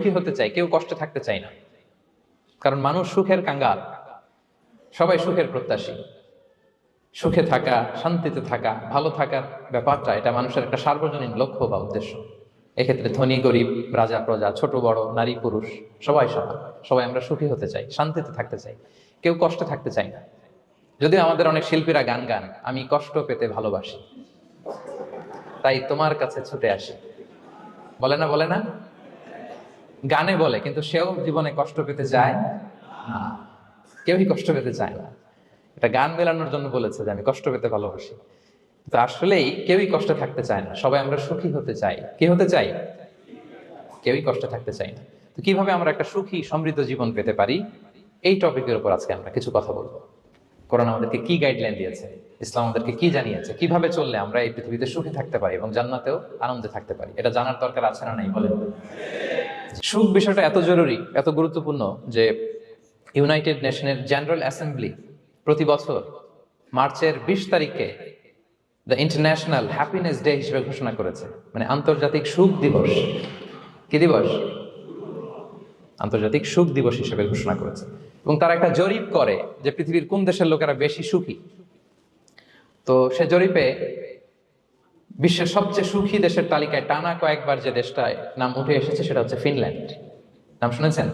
সুখী হতে চাই, কেউ কষ্টে থাকতে চাই না। কারণ মানুষ সুখের কাঙ্গাল, সবাই সুখের প্রত্যাশী। সুখে থাকা, শান্তিতে থাকা, ভালো থাকার ব্যাপারটা এটা মানুষের একটা সার্বজনীন লক্ষ্য বা উদ্দেশ্য। এক্ষেত্রে ধনী গরিব, রাজা প্রজা, ছোট বড়, নারী পুরুষ সবাই সমান। সবাই আমরা সুখী হতে চাই, শান্তিতে থাকতে চাই, কেউ কষ্টে থাকতে চাই না। যদিও আমাদের অনেক শিল্পীরা গান গান, আমি কষ্ট পেতে ভালোবাসি, তাই তোমার কাছে ছুটে আসি, বলে না? বলে না? গানে বলে, কিন্তু সেও জীবনে কষ্ট পেতে চায় না। কেউই কষ্ট পেতে চায় না। এটা গান মেলানোর জন্য বলেছে যে আমি কষ্ট পেতে ভালোবাসি, তো আসলেই কেউই কষ্টে থাকতে চায় না। সবাই আমরা সুখী হতে চাই। কি হতে চাই? কেউই কষ্টে থাকতে চাই না। তো কিভাবে আমরা একটা সুখী সমৃদ্ধ জীবন পেতে পারি, এই টপিকের উপর আজকে আমরা কিছু কথা বলবো। কোরআন আমাদেরকে কি গাইডলাইন দিয়েছে, ইসলাম আমাদেরকে কি জানিয়েছে, কিভাবে চললে আমরা এই পৃথিবীতে সুখী থাকতে পারি এবং জান্নাতেও আনন্দে থাকতে পারি, এটা জানার দরকার আছে না নাই বলেন? সুখ বিষয়টা এত জরুরি, এত গুরুত্বপূর্ণ যে ইউনাইটেড নেশনের জেনারেল অ্যাসেম্বলি প্রতি বছর মার্চের 20 তারিখে দ্য ইন্টারন্যাশনাল হ্যাপিনেস ডে হিসেবে ঘোষণা করেছে। মানে আন্তর্জাতিক সুখ দিবস। কি দিবস? আন্তর্জাতিক সুখ দিবস হিসেবে ঘোষণা করেছে। এবং তারা একটা জরিপ করে যে পৃথিবীর কোন দেশের লোকেরা বেশি সুখী। তো সে জরিপে বিশ্বের সবচেয়ে সুখী দেশের তালিকায় টানা কয়েকবার যে দেশটায় নাম উঠে এসেছে সেটা হচ্ছে ফিনল্যান্ড। নাম শুনেছেন?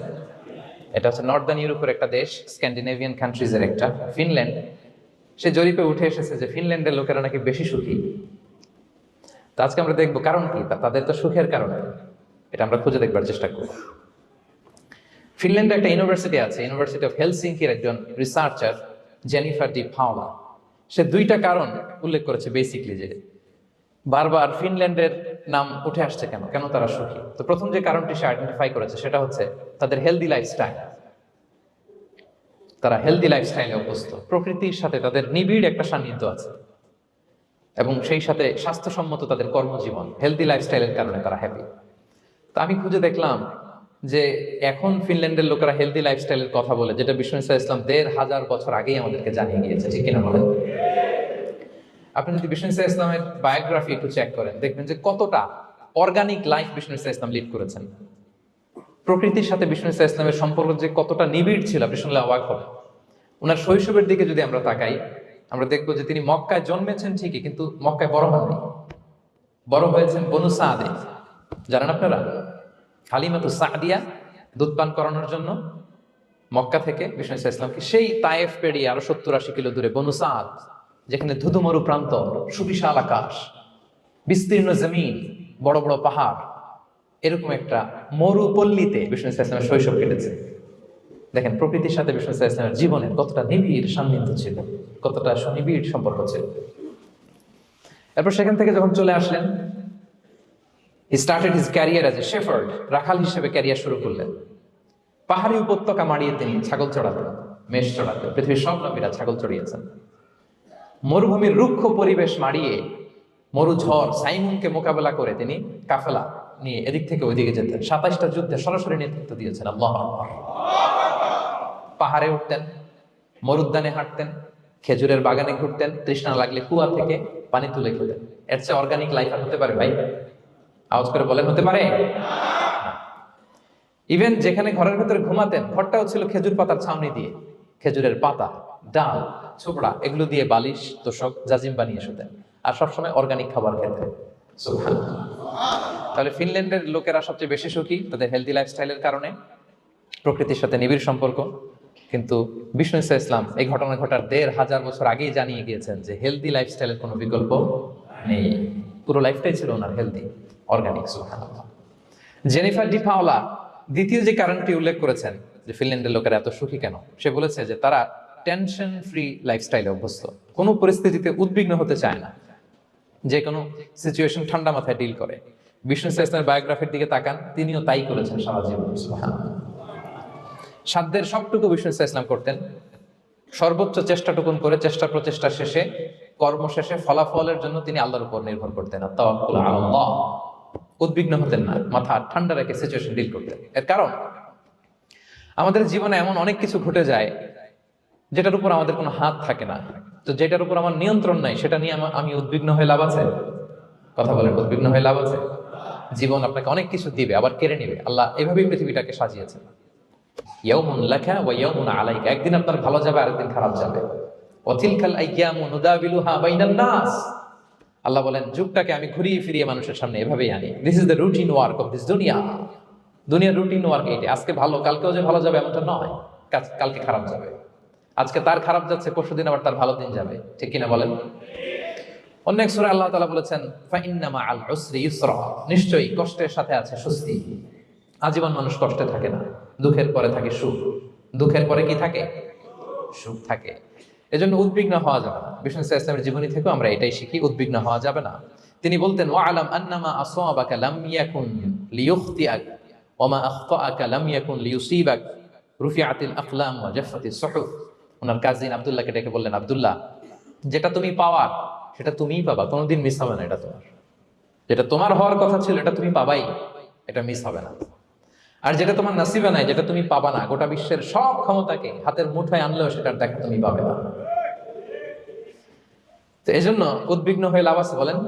এটা হচ্ছে নর্দার্ন ইউরোপের একটা দেশ, স্ক্যান্ডিনেভিয়ান কান্ট্রিজের একটা, ফিনল্যান্ড। সে জরিপে উঠে এসেছে যে ফিনল্যান্ডের লোকেরা নাকি বেশি সুখী। তো আজকে আমরা দেখবো কারণ কি, তাদের তো সুখের কারণ কি, এটা আমরা খুঁজে দেখবার চেষ্টা করব। ফিনল্যান্ডে একটা ইউনিভার্সিটি আছে, ইউনিভার্সিটি অফ হেলসিঙ্কির একজন রিসার্চার জেনিফার ডি পাওলা, সে 2টা কারণ উল্লেখ করেছে বেসিকলি, যে বারবার ফিনল্যান্ডের নাম উঠে আসছে কেন, কেন তারা সুখী। তো প্রথম যে কারণটি সে আইডেন্টিফাই করেছে সেটা হচ্ছে তাদের হেলদি লাইফস্টাইল। তারা হেলদি লাইফস্টাইলে অভ্যস্ত, প্রকৃতির সাথে তাদের নিবিড় একটা সান্নিধ্য আছে, এবং সেই সাথে স্বাস্থ্যসম্মত তাদের কর্মজীবন। হেলদি লাইফস্টাইলের কারণে তারা হ্যাপি। তো আমি খুঁজে দেখলাম যে এখন ফিনল্যান্ডের লোকেরা হেলদি লাইফস্টাইলের কথা বলে, যেটা বিষ্ণু ইসলাম 1500 বছর আগেই আমাদেরকে জানিয়ে গিয়েছে, ঠিক কিনা বলেন? আপনি যদি বিষ্ণু ইসলামের বায়োগ্রাফি একটু চেক করেন, দেখবেন যে কতটা অর্গানিক লাইফ বিষ্ণু ইসলাম লিড করেছেন। প্রকৃতির সাথে বিষ্ণু ইসলামের সম্পর্ক যে কতটা নিবিড় ছিল, আপনি শুনলে অবাক হবেন। ওনার শৈশবের দিকে যদি আমরা তাকাই, আমরা দেখবো যে তিনি মক্কায় জন্মেছেন ঠিকই, কিন্তু মক্কায় বড় হননি। বড় হয়েছেন বনু সাদে। জানেন আপনারা? হালিমাতু সাদিয়া দুধ পান করানোর জন্য মক্কা থেকে বিষ্ণু ইসলামকে সেই তায়েফ পেরিয়ে আরো 70-80 কিলো দূরে বনু সাদ, যেখানে ধুধুমরু প্রান্ত, সুবিশাল আকাশ, বিস্তীর্ণ জমিন, বড় বড় পাহাড়, এরকম একটা মরুপল্লীতে বিষ্ণু ইসলামের শৈশব কেটেছে। দেখেন প্রকৃতির সাথে বিষ্ণু ইসলামের জীবনের কতটা নিবিড় সান্নিধ্য ছিল, কতটা সুনিবিড় সম্পর্ক ছিল। এরপর সেখান থেকে যখন চলে আসলেন, he started his career as a shepherd, রাখাল হিসেবে ক্যারিয়ার শুরু করলেন। পাহাড়ি উপত্যকা মাড়িয়ে তিনি ছাগল চড়াতেন, মেষ চড়াতেন। পৃথিবীর সব নবীরা ছাগল চড়িয়েছেন। মরুভূমির রুক্ষ পরিবেশ মাড়িয়ে মরু ঝড় সাইমুনকে মোকাবেলা করে তিনি কাফেলা নিয়ে এদিক থেকে ওইদিকে যেতেন। 27টা যুদ্ধে সরাসরি নেতৃত্ব দিয়েছেন। আল্লাহু আকবার। পাহাড়ে উঠতেন, মরুদ্যানে হাঁটতেন, খেজুরের বাগানে ঘুরতেন, তৃষ্ণা লাগলে কুয়া থেকে পানি তুলে খেতেন। এর চেয়ে অর্গানিক লাইফ আর হতে পারে ভাই? আওয়াজ করে বলেন, হতে পারে? ইভেন যেখানে ঘরের ভেতরে ঘুমাতেন, ঘরটাও ছিল খেজুর পাতার ছাউনি দিয়ে। খেজুরের পাতা, ডাল, ছোবড়া এগুলো দিয়ে বালিশ, তোষক, জাজিম বানিয়ে শুতেন। আর সবসময় অর্গানিক খাবার খেতেন। সুবহানাল্লাহ। তাহলে ফিনল্যান্ডের লোকেরা সবচেয়ে বেশি সুখী তাদের হেলদি লাইফস্টাইলের কারণে, প্রকৃতির সাথে নিবিড় সম্পর্ক। কিন্তু বিষ্ণু ইসলাম এই ঘটনা ঘটার 1500 বছর আগেই জানিয়ে গিয়েছেন যে হেলদি লাইফস্টাইলের কোনো বিকল্প নেই। পুরো লাইফটাই ছিল ওনার হেলদি, অর্গানিক। সুবহানাল্লাহ। জেনিফার ডি পাওলা দ্বিতীয় যে কারণটি উল্লেখ করেছেন যে ফিনল্যান্ডের লোকেরা এত সুখী কেন, সে বলেছে যে তারা টেনশন ফ্রি লাইফস্টাইলে অভ্যস্ত। কোনো পরিস্থিতিতে উদ্বিগ্ন হতে চায় না, যে কোনো সিচুয়েশন ঠান্ডা মাথায় ডিল করে। বিষ্ণু ইসলামের বায়োগ্রাফির দিকে তাকান, তিনিও তাই করেছেন সারা জীবন। সুবহানাল্লাহ। সাধ্যের সবটুকু বিষ্ণু ইসলাম করতেন, সর্বোচ্চ চেষ্টাটুকুন করে চেষ্টা প্রচেষ্টা শেষে, কর্ম শেষে ফলাফলের জন্য তিনি আল্লাহর উপর নির্ভর করতেন। তাওয়াক্কুল আলাল্লাহ। উদ্বিগ্ন হতেন না, মাথা ঠান্ডা রেখে সিচুয়েশন ডিল করতেন। এর কারণ আমাদের জীবনে এমন অনেক কিছু ঘটে যায় যেটার উপর আমাদের কোনো হাত থাকে না। তো যেটার উপর আমার নিয়ন্ত্রণ নাই, সেটা নিয়ে আমি উদ্বিগ্ন হয়ে লাভ আছে? কথা বলেন, উদ্বিগ্ন হয়ে লাভ আছে? জীবন আপনাকে অনেক কিছু দিবে আবার কেড়ে নেবে। আল্লাহ এভাবেই পৃথিবীটাকে সাজিয়েছেন। ইয়াউমুন লাকা ওয়া ইয়াউমুন আলাইকা, একদিন আপনার ভালো যাবে আরেকদিন খারাপ যাবে। ওয়া তিলকাল আইয়ামু নুদাবিলুহা বাইনান নাস, আল্লাহ বলেন যুগটাকে আমি ঘুরিয়ে ফিরিয়ে মানুষের সামনে এভাবেই আনি। This is the routine work of this দুনিয়া। দুনিয়ার রুটিন ওয়ার্ক এইটা। আজকে ভালো কালকেও যে ভালো যাবে এমনটা নয়, কালকে খারাপ যাবে। আজকে তার খারাপ যাচ্ছে, পরশুদিন আবার তার ভালো দিন যাবে, ঠিক কিনা বলেন? অন্য এক সূরায় আল্লাহ তাআলা বলেছেন ফাইন্না মাআল উসরি ইউসরা, নিশ্চয়ই কষ্টের সাথে আছে স্বস্তি। আজীবন মানুষ কষ্টে থাকে না, দুঃখের পরে থাকে সুখ। দুঃখের পরে কি থাকে? সুখ থাকে। এজন্য উদ্বিগ্ন হওয়া যাবে না। বিষ্ণু ইসলামের জীবনী থেকেও আমরা এটাই শিখি, উদ্বিগ্ন হওয়া যাবে না। তিনি বলতেন ওয়ালাম আন্নামা আসাবাকা লাম ইয়াকুন লিইখতিআক ওয়া মা আখতাআকা লাম ইয়াকুন লিইউসিবাক রুফিআতিল আকলাম ওয়া জাফফাতিস সুহুফ। ওনার কাজিন আব্দুল্লাহকে ডেকে বললেন, আব্দুল্লাহ, যেটা তুমি পাওয়ার সেটা তুমিই পাবা, কোনোদিন মিস হবে না। এটা তোমার, যেটা তোমার হওয়ার কথা ছিল এটা তুমি পাবাই, এটা মিস হবে না। আর যেটা তোমার নসিবে নাই, যেটা তুমি পাবা না, গোটা বিশ্বের সব ক্ষমতাকে হাতের মুঠোয় আনলেও সেটার দেখা তুমি পাবে না। তো এই জন্য উদ্বিগ্ন হয়ে লাভ আছে বলেন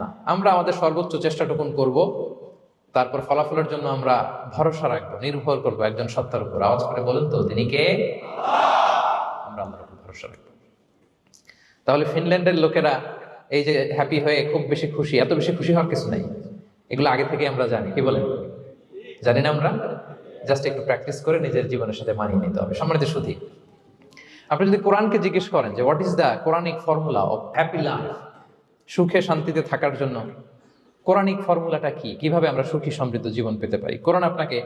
না। আমরা আমাদের সর্বোচ্চ চেষ্টাটুকুন করব, তারপর ফলাফলের জন্য আমরা ভরসা রাখবো, নির্ভর করবো একজন সত্তার উপর। আওয়াজ করে বলেন তো, তিনি কে? আমরা আল্লাহর উপর ভরসা রাখবো। তাহলে ফিনল্যান্ডের লোকেরা এই যে হ্যাপি হয়ে খুব বেশি খুশি, এত বেশি খুশি হওয়ার কিছু নাই। এগুলো আগে থেকে আমরা জানি, কি বলেন? জানি না আমরা? জাস্ট একটু প্র্যাকটিস করে নিজের জীবনের সাথে মানিয়ে নিতে হবে। সম্মানিত সুধী, আপনি যদি কোরআনকে জিজ্ঞেস করেন যে what is the Quranic formula of happy life, সুখে শান্তিতে থাকার জন্য কোরআনিক ফর্মুলাটা কি, কিভাবে আমরা সুখী সমৃদ্ধ জীবন পেতে পারি, কোরআন আপনাকে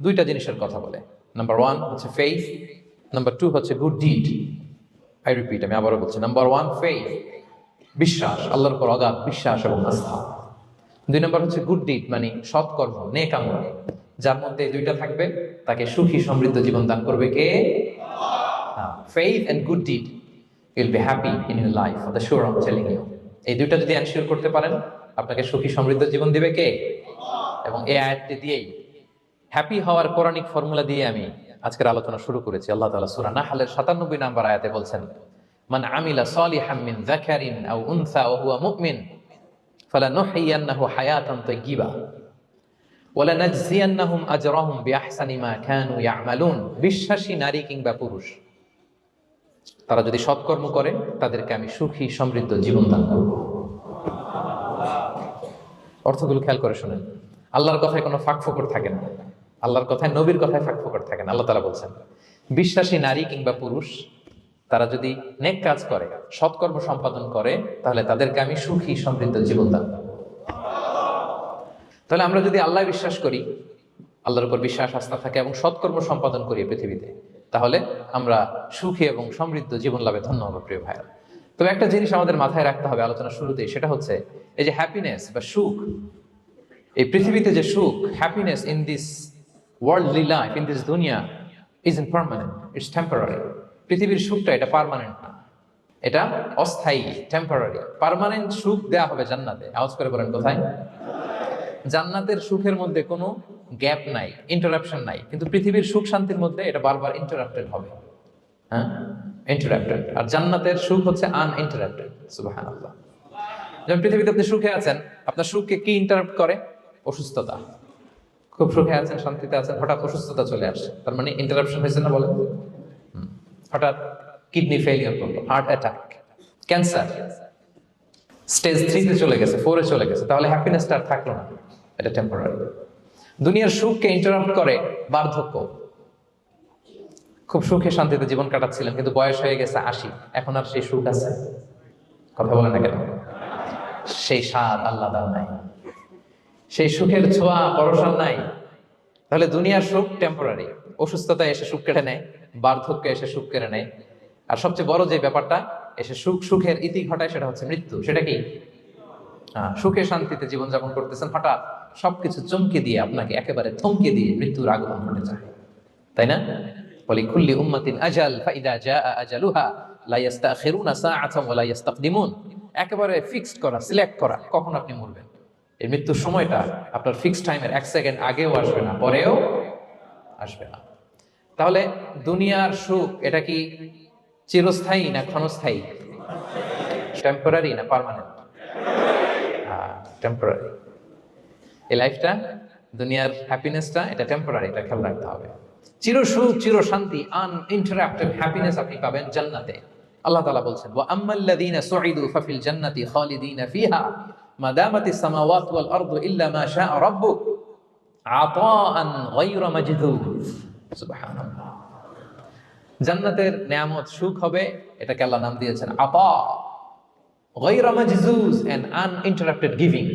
দুইটা জিনিসের কথা বলে। নাম্বার 1 হচ্ছে ফেইথ, নাম্বার 2 হচ্ছে গুড ডিড। আই রিপিট, আমি আবারও বলছি, নাম্বার 1 ফেইথ, বিশ্বাস, আল্লাহর উপর অগাধ বিশ্বাস এবং আস্থা। 2 নম্বর হচ্ছে গুড ডিড, মানে সৎকর্ম, নেক আমল। যার মধ্যে এই দুইটা থাকবে তাকে সুখী সমৃদ্ধ জীবন দান করবে কে? Faith and good deed, you will be happy in your life, for the sure I am telling you. এই দুইটা যদি এনশিওর করতে পারেন, আপনাকে সুখী সমৃদ্ধ জীবন দিবে কে? এবং এই আয়াতটি দিয়েই, হ্যাপি হওয়ার কোরআনিক ফর্মুলা দিয়ে আমি আজকের আলোচনা শুরু করেছি। আল্লাহ তাআলা সূরা নাহলের 97 নম্বর আয়াতে বলছেন, মান আমিলা সালিহাম মিন যাকারিন আও উনসা ওয়া হুয়া মুমিন ফালানুহইয়ান্নাহু হায়াতান তাইয়্যিবা ওয়া লানাজজিয়ান্নাহুম আজরাহুম বিআহসানি মা কানু ইয়ামালুন। বিশ্বাসী নারী কিংবা পুরুষ, তারা যদি সৎকর্ম করে তাদেরকে আমি সুখী সমৃদ্ধ জীবন দান করব। অর্থগুলো খেয়াল করে শুনেন। আল্লাহর কথায় কোনো ফাঁকফোকর থাকে না, আল্লাহর কথায়, নবীর কথায় ফাঁকফোকর থাকে না। আল্লাহ তাআলা বলছেন বিশ্বাসী নারী কিংবা পুরুষ তারা যদি নেক কাজ করে, সৎকর্ম সম্পাদন করে, তাহলে তাদেরকে আমি সুখী সমৃদ্ধ জীবন দান করব। তাহলে আমরা যদি আল্লাহ বিশ্বাস করি, আল্লাহর উপর বিশ্বাস আস্থা থাকে এবং সৎকর্ম সম্পাদন করি পৃথিবীতে, তাহলে আমরা সুখী এবং সমৃদ্ধ জীবন লাভে ধন্য হবো প্রিয় ভাইরা। তবে একটা জিনিস আমাদের মাথায় রাখতে হবে আলোচনার শুরুতেই, সেটা হচ্ছে এই যে হ্যাপিনেস বা সুখ, এই পৃথিবীতে যে সুখ, happiness in this worldly life, in this দুনিয়া ইজ ইনপারমানেন্ট, ইটস টেম্পোরারি। পৃথিবীর সুখটা এটা পার্মানেন্ট না, এটা অস্থায়ী, টেম্পোরারি। পার্মানেন্ট সুখ দেয়া হবে জান্নাতে। আওয়াজ করে বলেন কোথায়? জান্নাতের সুখের মধ্যে কোনো গ্যাপ নাই, ইন্টারাপশন নাই। কিন্তু পৃথিবীর সুখ শান্তির মধ্যে এটা বারবার ইন্টারাপ্টেড হবে। হ্যাঁ, ইন্টারাপ্টেড। আর জান্নাতের সুখ হচ্ছে আনইন্টারাপ্টেড। সুবহানাল্লাহ। যেমন পৃথিবীতে আপনি সুখে আছেন, আপনার সুখকে কি ইন্টারাপ্ট করে? অসুস্থতা। খুব সুখে আছেন, শান্তিতে আছেন, হঠাৎ অসুস্থতা চলে আসে, তার মানে ইন্টারাপশন হয়েছে না বলেন? হঠাৎ কিডনি ফেলিয়ার করলো, হার্ট অ্যাটাক, ক্যান্সার, স্টেজ 3-তে চলে গেছে, 4-এ চলে গেছে, তাহলে হ্যাপিনেসটা আর থাকলো না, এটা টেম্পোরারি। দুনিয়ার সুখকে ইন্টারাপ্ট করে বার্ধক্য। খুব সুখে শান্তিতে জীবন কাটাচ্ছিলেন, কিন্তু বয়স হয়ে গেছে 80, এখন আর সেই সুখ আছে? কথা বলে না কেন? সেই স্বাদ আল্লাহর নাই, সেই সুখের ছোঁয়া পরশান নাই। তাহলে দুনিয়ার সুখ টেম্পোরারি, অসুস্থতা এসে সুখ কেড়ে নেয়, বার্ধক্য এসে সুখ কেড়ে নেয়, আর সবচেয়ে বড় যে ব্যাপারটা এসে সুখের ইতি ঘটায়, সেটা হচ্ছে মৃত্যু। সেটা কি? সুখে শান্তিতে জীবনযাপন করতেছেন, হঠাৎ সবকিছু চমকে দিয়ে, আপনাকে একেবারে থমকে দিয়ে মৃত্যুর আগমন ঘটে যায়, তাই না? ওয়ালিকুল্লি উম্মাতিন আজাল ফাইদা জাআ আজালুহা লা ইস্তাখিরুনা সাআতান ওয়া লা ইস্তাকদিমুন। একেবারে ফিক্সড করা, সিলেক্ট করা কখন আপনি মরবেন। এই মৃত্যুর সময়টা আপনার ফিক্সড টাইমের 1 সেকেন্ড আগেও আসবে না, পরেও আসবে না। তাহলে দুনিয়ার সুখ এটা কি চিরস্থায়ী না ক্ষণস্থায়ী? টেম্পোরারি না পার্মানেন্ট? টেম্পোরারি। এই লাইফটা, দুনিয়ার হ্যাপিনেসটা, এটা টেম্পোরারি, এটা খেয়াল রাখতে হবে। চির সুখ, চির শান্তি, আনইন্টারাপ্টেড হ্যাপিনেস আপনি পাবেন জান্নাতে। আল্লাহ তাআলা বলছেন, ওয়া আম্মাল্লাযীনা সুইদু ফাফিল জান্নাতি খালিদিনা ফিহা মা দামাতিস সামাওয়াতু ওয়াল আরদু ইল্লা মা শাআ রাব্বুক আতাআন গায়রা মাজদুদ। সুবহানাল্লাহ। জান্নাতের নেয়ামত, সুখ হবে, এটাকে আল্লাহ নাম দিয়েছেন আতা, গায়রা মাজজুজ, এন্ড আনইন্টারাপ্টেড গিভিং।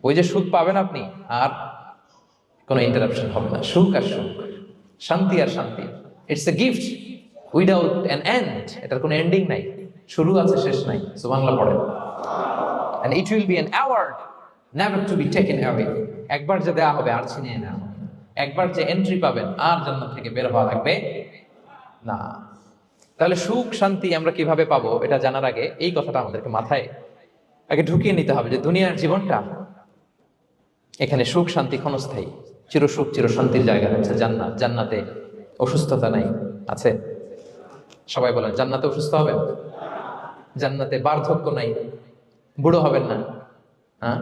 ওই যে সুখ পাবেন আপনি, আর কোনো ইন্টারাপশন হবে না, সুখ আর সুখ, শান্তি আর শান্তি। It's a gift without an end, এটার কোনো এন্ডিং নাই, শুরু আছে শেষ নাই। সুবহানাল্লাহ পড়েন। And it will be an award never to be taken away. একবার যে দেয়া হবে আর ছিনিয়ে নেওয়া হবে না। একবার যে এন্ট্রি পাবেন আর জান্নাত থেকে বের হওয়া লাগবে না। তাহলে সুখ শান্তি আমরা কিভাবে পাবো, এটা জানার আগে এই কথাটা আমাদেরকে মাথায় আগে ঢুকিয়ে নিতে হবে যে দুনিয়ার জীবনটা, এখানে সুখ শান্তি ক্ষণস্থায়ী। চির সুখ চির শান্তির জায়গা হচ্ছে জান্নাত। জান্নাতে অসুস্থতা নাই, আছে? সবাই বলেন, জান্নাতে অসুস্থ হবেন? জান্নাতে বার্ধক্য নাই, বুড়ো হবেন না। হ্যাঁ,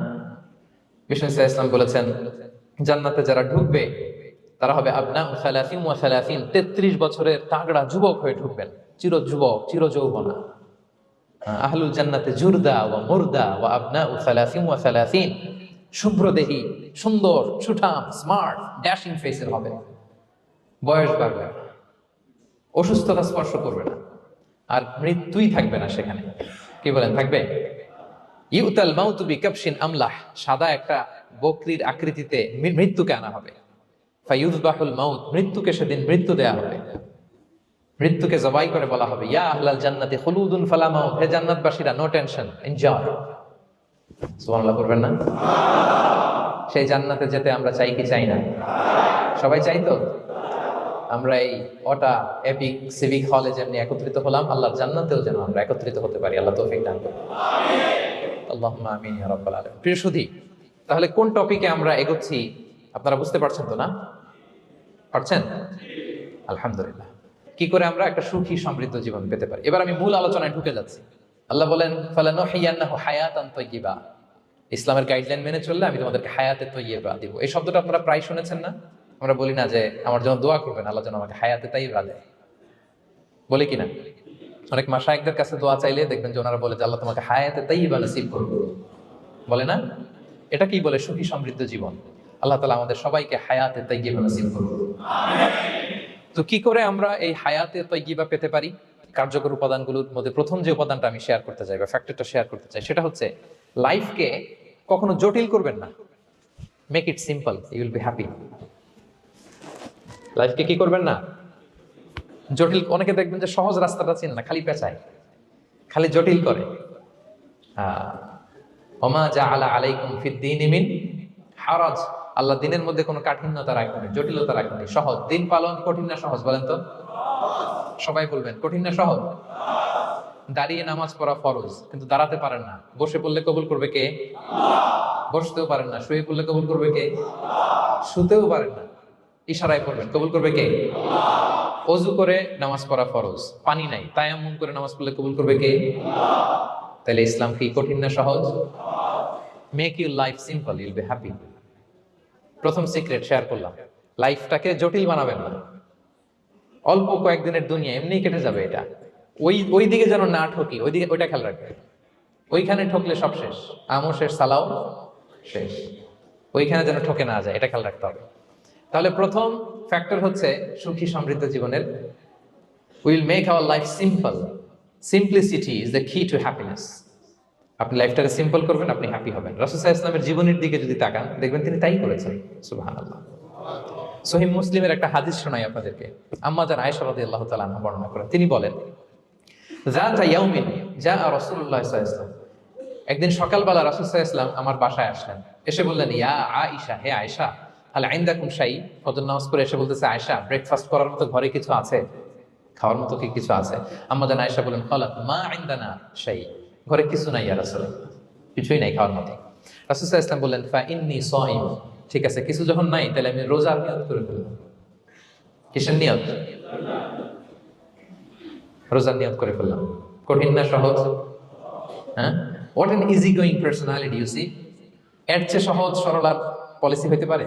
বিষ্ণু ইসলাম বলেছেন, জান্নাতে যারা ঢুকবে তারা হবে আবনা সালাসিন ওয়া সালাসিন, 33 বছরের তাগড়া যুবক হয়ে ঢুকবেন, চির যুবক, চির যৌবনা। আহলুল জান্নাতে জুরদা ওয়া মুরদা ওয়া আবনা সালাসিন ওয়া সালাসিন, শুভ্রদেহী, সুন্দর, সুঠাম, স্মার্ট, ড্যাশিং ফেসের হবে। বয়স বাড়বে, অসুস্থতা স্পর্শ করবে না, আর মৃত্যুই থাকবে না সেখানে। কি বলেন, থাকবে? ইউতাল মাউতু বিকাবশিন আমলাহ, সাদা একটা বকরির আকৃতিতে মৃত্যুকে আনা হবে। ফায়ুযবাহুল মাউত, মৃত্যুকে সেদিন মৃত্যু দেয়া হবে। মৃত্যুকে জবাই করে বলা হবে, ইয়া আহলাল জান্নাতি খুলুদুন ফালা মাউত, হে জান্নাতবাসীরা, নো টেনশন, এনজয়। সুবহানাল্লাহ করবেন না? সেই জান্নাতে যেতে আমরা চাই কি চাই না? সবাই চাই তো? আমরা এই ওটা এপিক সিভিক হলে যেমনি একত্রিত হলাম, আল্লাহর জান্নাতেও যেন আমরা একত্রিত হতে পারি। আল্লাহ তৌফিক দান করুন। আল্লাহুম্মা আমিন ইয়া রাব্বাল আলামিন। প্রিয় সুধী, তাহলে কোন টপিকে আমরা এগোচ্ছি আপনারা বুঝতে পারছেন তো না? পারছেন? আলহামদুলিল্লাহ। কি করে আমরা একটা সুখী সমৃদ্ধ জীবন পেতে পারি, এবার আমি মূল আলোচনায় ঢুকে যাচ্ছি। আল্লাহ বলেন, ফালানুহিয়ান্নাহু হায়াতান তাইয়্যিবা, ইসলামের গাইডলাইন মেনে চললে আমি তোমাদেরকে হায়াতে তাইয়্যিবা দিব। এই শব্দটা আপনারা প্রায় শুনেছেন না? আমরা বলি না যে আমার জন্য দোয়া করবেন, আল্লাহ যেন আমাকে হায়াতে তাইয়্যিবা দেয়, বলি কিনা? অনেক মাশায়েখদের কাছে দোয়া চাইলে দেখবেন যে ওনারা বলে যে আল্লাহ তোমাকে হায়াতে তাইয়্যিবা নসিব করুন, বলে না? এটা কি বলে? সুখী সমৃদ্ধ জীবন। আল্লাহ তাআলা আমাদের সবাইকে হায়াতে তাইয়্যিবা নসিব করুন। তো কি করে আমরা এই হায়াতে তাইয়্যিবা পেতে পারি? কার্যকর উপাদানগুলোর মধ্যে প্রথম যে উপাদানটা আমি শেয়ার করতে চাই বা ফ্যাক্টরটা শেয়ার করতে চাই, সেটা হচ্ছে লাইফকে কখনো জটিল করবেন না। Make it simple, you will be happy. লাইফকে কি করবেন না? জটিল। অনেকে দেখবেন যে সহজ রাস্তাটা চিনে না, খালি পেঁচায়, খালি জটিল করে। ওমা জাআলা আলাইকুম ফিদ-দীনি মিন হারাজ, আল্লাহ দিনের মধ্যে কোনো কাঠিন্যতা রাখেনি, জটিলতা রাখেনি, সহজ। দিন পালন কঠিন না সহজ, বলেন তো? সবাই বলবেন, কঠিন না সহজ? দাঁড়িয়ে নামাজ পড়া ফরজ, কিন্তু দাঁড়াতে পারেন না। বসে পড়লে কবুল করবে কে? বসতেও পারেন না। শুয়ে পড়লে কবুল করবে কে? শুতেও পারেন না, ইশারায় পড়বেন, কবুল করবে কে? ওযু করে নামাজ পড়া ফরজ, পানি নাই, তায়াম্মুম করে নামাজ পড়লে কবুল করবে কে? তাহলে ইসলাম কি কঠিন না সহজ? Make your life simple, Yule be happy. প্রথম সিক্রেট শেয়ার করলাম, লাইফটাকে জটিল বানাবেন না। অল্প কয়েকদিনের দুনিয়া, এমনি কেটে যাবে। এটা ওই দিকে যেন না ঠকি, ওইটা খেয়াল রাখবে। ওইখানে ঠকলে সব শেষ, আমও শেষ, সালাও শেষ। ওইখানে যেন ঠকে না যায়, এটা খেয়াল রাখতে হবে। তাহলে প্রথম ফ্যাক্টর হচ্ছে সুখী সমৃদ্ধ জীবনের, will make our life simple. Simplicity is the কি টু হ্যাপিনেস। আপনি লাইফটাকে সিম্পল করবেন, আপনি হ্যাপি হবেন। রাসূল সাল্লাল্লাহু আলাইহি ওয়াসাল্লামের জীবনের দিকে যদি তাকান, দেখবেন তিনি তাই করেছেন। সুবহানাল্লাহ। সহিহ মুসলিমের একটা হাদিস শোনাই আপনাদেরকে। আম্মা জান আয়েশা রাদিয়াল্লাহু তাআলা আনহা বর্ণনা করেন। তিনি বলেন, যাতা ইয়াউমিন জাআ রাসূলুল্লাহ সাল্লাল্লাহু আলাইহি ওয়াসাল্লাম, একদিন সকালবেলা রাসূল সাল্লাল্লাহু আলাইহি ওয়াসাল্লাম আমার বাসায় আসলেন। এসে বললেন, ইয়া আয়েশা, হে আয়েশা, হাল ইনদাকুম শাই। ফজর নামাজ পড়ে এসে বলতেছে, আয়েশা, ব্রেকফাস্ট করার মতো ঘরে কিছু আছে? খাওয়ার মতো কি কিছু আছে? আম্মা জান আয়েশা বলেন, ক্বালাত মা ইনদানা শাই, ঘরে কিছু নাই ইয়া রাসূলুল্লাহ, কিছুই নাই খাওয়ার মতো। রাসূল সাল্লাল্লাহু আলাইহি ওয়াসাল্লাম বললেন, ফা ইন্নী সাইম, ঠিক আছে, কিছু যখন নাই তাহলে আমি রোজার নিয়ত করে ফেললাম। কিসের নিয়ত? রোজার নিয়ত করে ফেললাম। কঠিন না সহজ? হ্যাঁ, what an easy going personality, you see. এর চেয়ে সহজ সরল আর পলিসি হইতে পারে?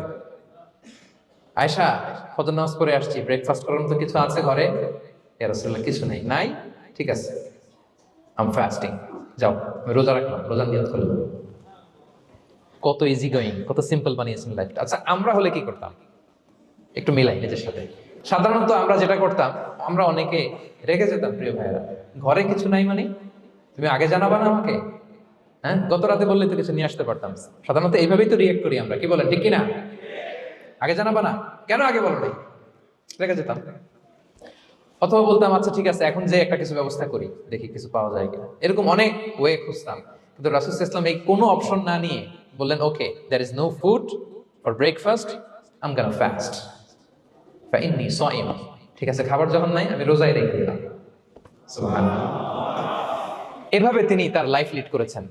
আয়েশা, ফজর নামাজ পড়ে আসছি, ব্রেকফাস্ট করার মতো কিছু আছে ঘরে? ইয়া রাসূলুল্লাহ, কিছু নেই। নাই? ঠিক আছে, আম ফাস্টিং, যাও আমি রোজা রাখলাম, রোজা নিয়ত করলাম। কত ইজি গোয়িং, কত সিম্পল বানিয়েছেন লাইফটা। আচ্ছা, আমরা হলে কি করতাম? একটু মিলাই নিজের সাথে। সাধারণত আমরা যেটা করতাম, আমরা অনেকে রেগে যেতাম। প্রিয় ভাইয়েরা, ঘরে কিছু নাই মানে তুমি আগে জানাবা না আমাকে? হ্যাঁ, গত রাতে বললে তো কিছু নিয়ে আসতে পারতাম। সাধারণত এইভাবেই তো রিয়েক্ট করি আমরা, কি বলেন, ঠিক কিনা? আগে জানাবা না, কেন আগে বলো নাই? রেগে যেতাম। অথবা বলতাম আচ্ছা ঠিক আছে, এখন যে একটা কিছু ব্যবস্থা করি, দেখি কিছু পাওয়া যায় কিনা। এরকম অনেক ওয়ে খুঁজতাম। কিন্তু রাসূল সাল্লাল্লাহু আলাইহি ওয়াসাল্লাম এই কোনো অপশন না নিয়ে বললেন, okay, there is no food for breakfast, I am gonna fast fine same. ঠিক আছে, খাবার যখন নাই আমি রোজাই রেখে দিলাম। সুবহানাল্লাহ। এভাবে তিনি তার লাইফ লিড করেছেন।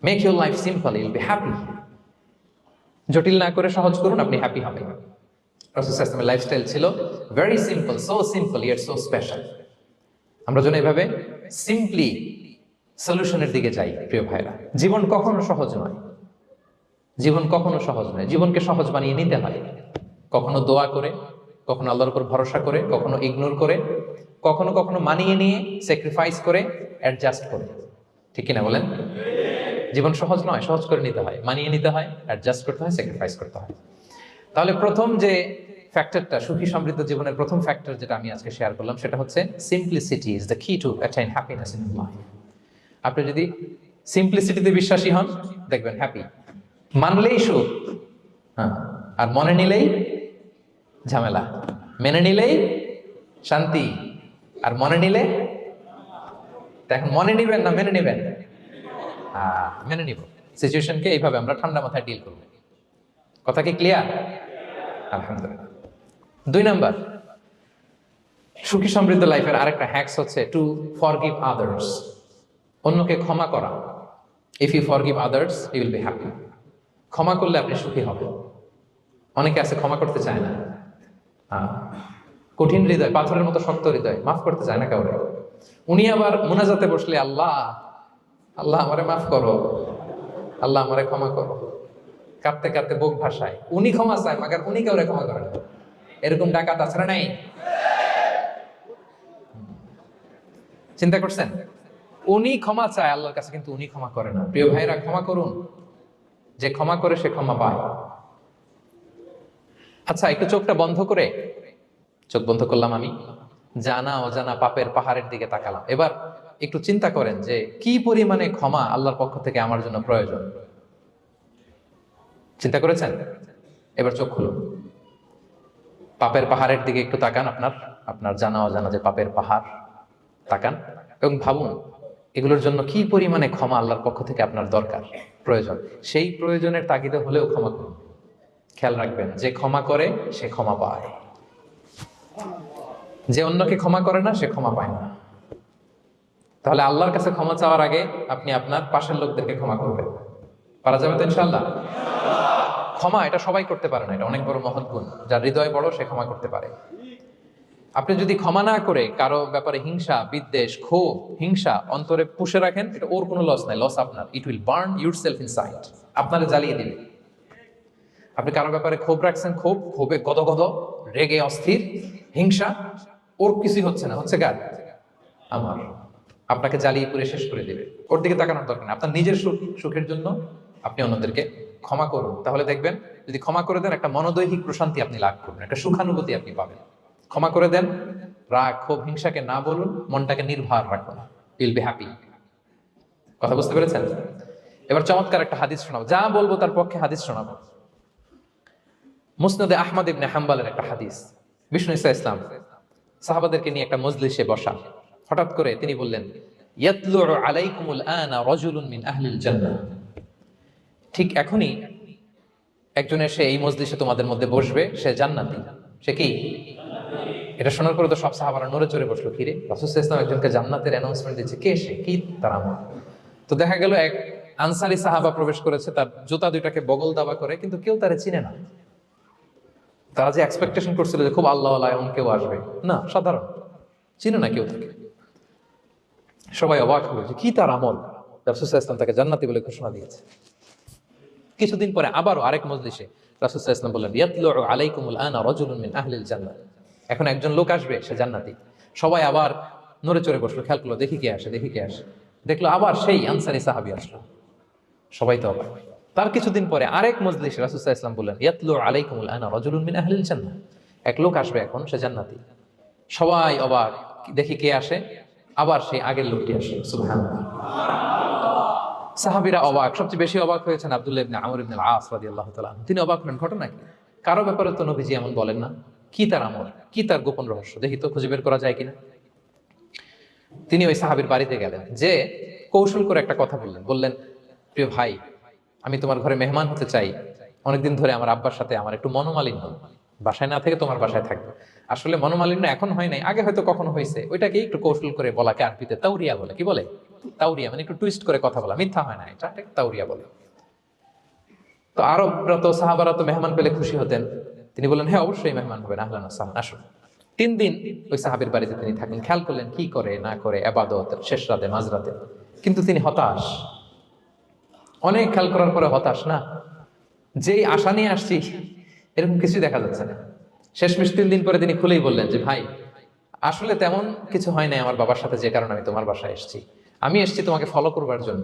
Make your life simple, Yule be happy. জটিল না করে সহজ করুন, আপনি হ্যাপি হবেন। রাসূল সাল্লাল্লাহু আলাইহি ওয়াসাল্লামের লাইফস্টাইল ছিল very simple yet so special. আমরা যেন এভাবে সিম্পলি সলিউশনের দিকে যাই। প্রিয় ভাইরা, জীবন কখনো সহজ নয়, জীবন কখনো সহজ নয়। জীবনকে সহজ বানিয়ে নিতে হয়, কখনো দোয়া করে, কখনো আল্লাহর উপর ভরসা করে, কখনো ইগনোর করে, কখনো কখনো মানিয়ে নিয়ে, স্যাক্রিফাইস করে, অ্যাডজাস্ট করে। ঠিক কিনা বলেন? জীবন সহজ নয়, সহজ করে নিতে হয়, মানিয়ে নিতে হয়, অ্যাডজাস্ট করতে হয়, স্যাক্রিফাইস করতে হয়। তাহলে প্রথম যে ফ্যাক্টরটা, সুখী সমৃদ্ধ জীবনের প্রথম ফ্যাক্টর যেটা আমি আজকে শেয়ার করলাম, সেটা হচ্ছে সিম্পলিসিটি ইজ দ্য কি টু অ্যাটাইন হ্যাপিনেস ইন লাইফ। আপনি যদি সিম্পলিসিটিতে বিশ্বাসী হন, দেখবেন হ্যাপি। মানলেই সুখ, হ্যাঁ, আর মনে নিলেই ঝামেলা। মেনে নিলেই শান্তি, আর মনে নিলে, এখন মনে নিবেন না মেনে নিবেন? মেনে নিব। সিচুয়েশনকে এইভাবে আমরা ঠান্ডা মাথায় ডিল করব। কথা কি ক্লিয়ার? আলহামদুলিল্লাহ। 2 নাম্বার, সুখী সমৃদ্ধ লাইফের আরেকটা হ্যাকস হচ্ছে টু ফরগিভ আদার্স। অন্যকে ক্ষমা করা। If you forgive others, you will be happy. ক্ষমা করলে আপনি সুখী হবেন। অনেকে আছে ক্ষমা করতে চায় না, কঠিন হৃদয়, পাথরের মতো শক্ত হৃদয়, মাফ করতে চায় না কাউরে। উনি আবার মুনাজাতে বসলে আল্লাহ আল্লাহ আমারে মাফ করো, আল্লাহ আমারে ক্ষমা করো, কাঁদতে কাঁদতে বুক ভাসায়। উনি ক্ষমা চায়, মাগার উনি কাউরে ক্ষমা করেন। এরকম ডাকাত আছে না নাই? চিন্তা করছেন? উনি ক্ষমা চায় আল্লাহর কাছে, কিন্তু উনি ক্ষমা করে না। প্রিয় ভাইরা, ক্ষমা করুন। যে ক্ষমা করে সে ক্ষমা পায়। আচ্ছা, একটু চোখটা বন্ধ করে, চোখ বন্ধ করলাম আমি, জানা অজানা পাপের পাহাড়ের দিকে তাকালাম। এবার একটু চিন্তা করেন যে কি পরিমাণে ক্ষমা আল্লাহর পক্ষ থেকে আমার জন্য প্রয়োজন। চিন্তা করেছেন? এবার চোখ খুলুন, পাপের পাহাড়ের দিকে একটু তাকান। আপনার জানা অজানা যে পাপের পাহাড়, তাকান এবং ভাবুন এগুলোর জন্য কি পরিমাণে ক্ষমা আল্লাহর পক্ষ থেকে আপনার দরকার, প্রয়োজন। সেই প্রয়োজনের তাগিদে হলেও ক্ষমা করুন। খেয়াল রাখবেন, যে ক্ষমা করে সে ক্ষমা পায়, যে অন্যকে ক্ষমা করে না সে ক্ষমা পায় না। তাহলে আল্লাহর কাছে ক্ষমা চাওয়ার আগে আপনি আপনার পাশের লোকদেরকে ক্ষমা করবেন। পারা যাবে তো ইনশাআল্লাহ? ক্ষমা এটা সবাই করতে পারে না, এটা অনেক বড় মহৎ গুণ। যার হৃদয় বড় সে ক্ষমা করতে পারে। আপনি যদি ক্ষমা না করে কারো ব্যাপারে হিংসা, বিদ্বেষ, ক্ষোভ, হিংসা অন্তরে পুষে রাখেন, এটা ওর কোনো লস নাই, লস আপনার। It will burn yourself inside, আপনারে জ্বালিয়ে দিবে। আপনি কারো ব্যাপারে ক্ষোভ রাখছেন, ক্ষোভে গদগদ, রেগে অস্থির, হিংসা, ওর কিছুই হচ্ছে না, হচ্ছে কার? আমার। আপনাকে জ্বালিয়ে পুড়ে শেষ করে দিবে। ওর দিকে তাকানোর দরকার নেই। আপনার নিজের সুখের জন্য আপনি অন্যদেরকে ক্ষমা করুন। তাহলে দেখবেন, যদি ক্ষমা করে দেন, একটা মনোদৈহিক প্রশান্তি আপনি লাভ করবেন, একটা সুখানুভূতি আপনি পাবেন। ক্ষমা করে দেন, রাগ, ক্ষোভ, হিংসাকে না বলুন, মনটাকে নির্ভর রাখুন, ইউল বি হ্যাপি। কথা বুঝতে পেরেছেন? এবার চমৎকার একটা হাদিস শোনাবো, যা বলবো তার পক্ষে হাদিস শোনাবো। মুসনাদে আহমদ ইবনে হাম্বলের একটা হাদিস। বিষ্ণু ঈসা ইসলাম সাহাবাদেরকে নিয়ে একটা মজলিসে বসা। হঠাৎ করে তিনি বললেন, ইয়াতলু আলাইকুমুল আনা রাজুলুন মিন আহলিল জান্নাহ। ঠিক এখনই একজন এসে এই মজলিসে তোমাদের মধ্যে বসবে, সে জান্নাতি। সে কি? এটা শোনার পরে তো সব সাহাবারা নড়ে চড়ে বসলো। কি রে, রাসূল সাল্লাল্লাহু আলাইহি ওয়াসাল্লাম একজনকে জান্নাতের অ্যানাউন্সমেন্ট দিচ্ছে, কে সে, কি তার আমল? তো দেখা গেল এক আনসারী সাহাবা প্রবেশ করেছে, তার জুতা দুইটাকে বগল দাবা করে, কিন্তু কেউ তারে চিনে না। তারা যে এক্সপেকটেশন করছিল যে খুব আল্লাহওয়ালা এমন কেউ আসবে, না, সাধারণ, চিনে না কেউ তাকে। সবাই অবাক হলো যে কি তার আমল, রাসূল সাল্লাল্লাহু আলাইহি ওয়াসাল্লাম তাকে জান্নাতি বলে ঘোষণা দিয়েছে। কিছুদিন পরে আবারও আরেক মজলিসে রাসূল সাল্লাল্লাহু আলাইহি ওয়াসাল্লাম বললেন, ইয়াতলু আলাইকুমুল আনা রাজুলুন মিন আহলিল জান্নাহ। এখন একজন লোক আসবে, সে জান্নাতি। সবাই আবার নড়ে চড়ে বসলো, খেয়াল করলো দেখি কে আসে, দেখি কে আসে। দেখলো আবার সেই আনসারী সাহাবী আসলো। সবাই তো অবাক। তার কিছুদিন পরে আরেক মজলিসে রাসূল সাল্লাল্লাহু আলাইহি ওয়াসাল্লাম বললেন, ইয়াতলু আলাইকুমুল আনা রাজুলুন মিন আহলিল জান্নাহ। এক লোক আসবে এখন, সে জান্নাতি। সবাই অবাক, দেখি কে আসে, আবার সেই আগের লোকটি আসে। সুবহানাল্লাহ। সাহাবীরা অবাক, সবচেয়ে বেশি অবাক হয়েছেন আব্দুল্লাহ ইবনে আমর ইবনে আল-আস রাদিয়াল্লাহু তাআলা। তিনি অবাক হলেন, ঘটনা কি? কারো ব্যাপারে তো নবীজি এমন বলেন না। কি তার আমল, কি তার গোপন রহস্য, দেখি তো খুঁজে বের করা যায় কিনা। তিনি ওই সাহাবীর বাড়িতে গেলেন, যে কৌশল করে একটা কথা বললেন, প্রিয় ভাই, আমি তোমার ঘরে মেহমান হতে চাই। অনেকদিন ধরে আমার আব্বার সাথে আমার একটু মনোমালিন্য, বাসায় না থেকে তোমার বাসায় থাকবো। আসলে মনোমালিন্য এখন হয় নাই, আগে হয়তো কখনো হয়েছে। ওইটাকে একটু কৌশল করে বলাকে আরবিতে তাওরিয়া বলে। কি বলে? তাওরিয়া, মানে একটু টুইস্ট করে কথা বলা, মিথ্যা হয় না, এটা তাওরিয়া বলে। তো আরবরা তো, সাহাবারা তো মেহমান পেলে খুশি হতেন। তিনি বললেন, হ্যাঁ অবশ্যই মেহমান হবেন, আহলান ওয়া সাহলান, আসুন। 3 দিন ওই সাহাবীর বাড়িতে তিনি থাকেন। খেয়াল করলেন কি করে না করে, ইবাদত শেষ রাতে, মাঝরাতে। কিন্তু তিনি হতাশ, অনেক খেয়াল করার পরে হতাশ। না, যেই আশা নিয়ে আসছি এরকম কিছুই দেখা যাচ্ছে না। শেষমেশ 3 দিন পরে তিনি খুলেই বললেন যে, ভাই আসলে তেমন কিছু হয় নাই আমার বাবার সাথে, যে কারণে আমি তোমার বাসায় এসেছি। আমি এসেছি তোমাকে ফলো করবার জন্য।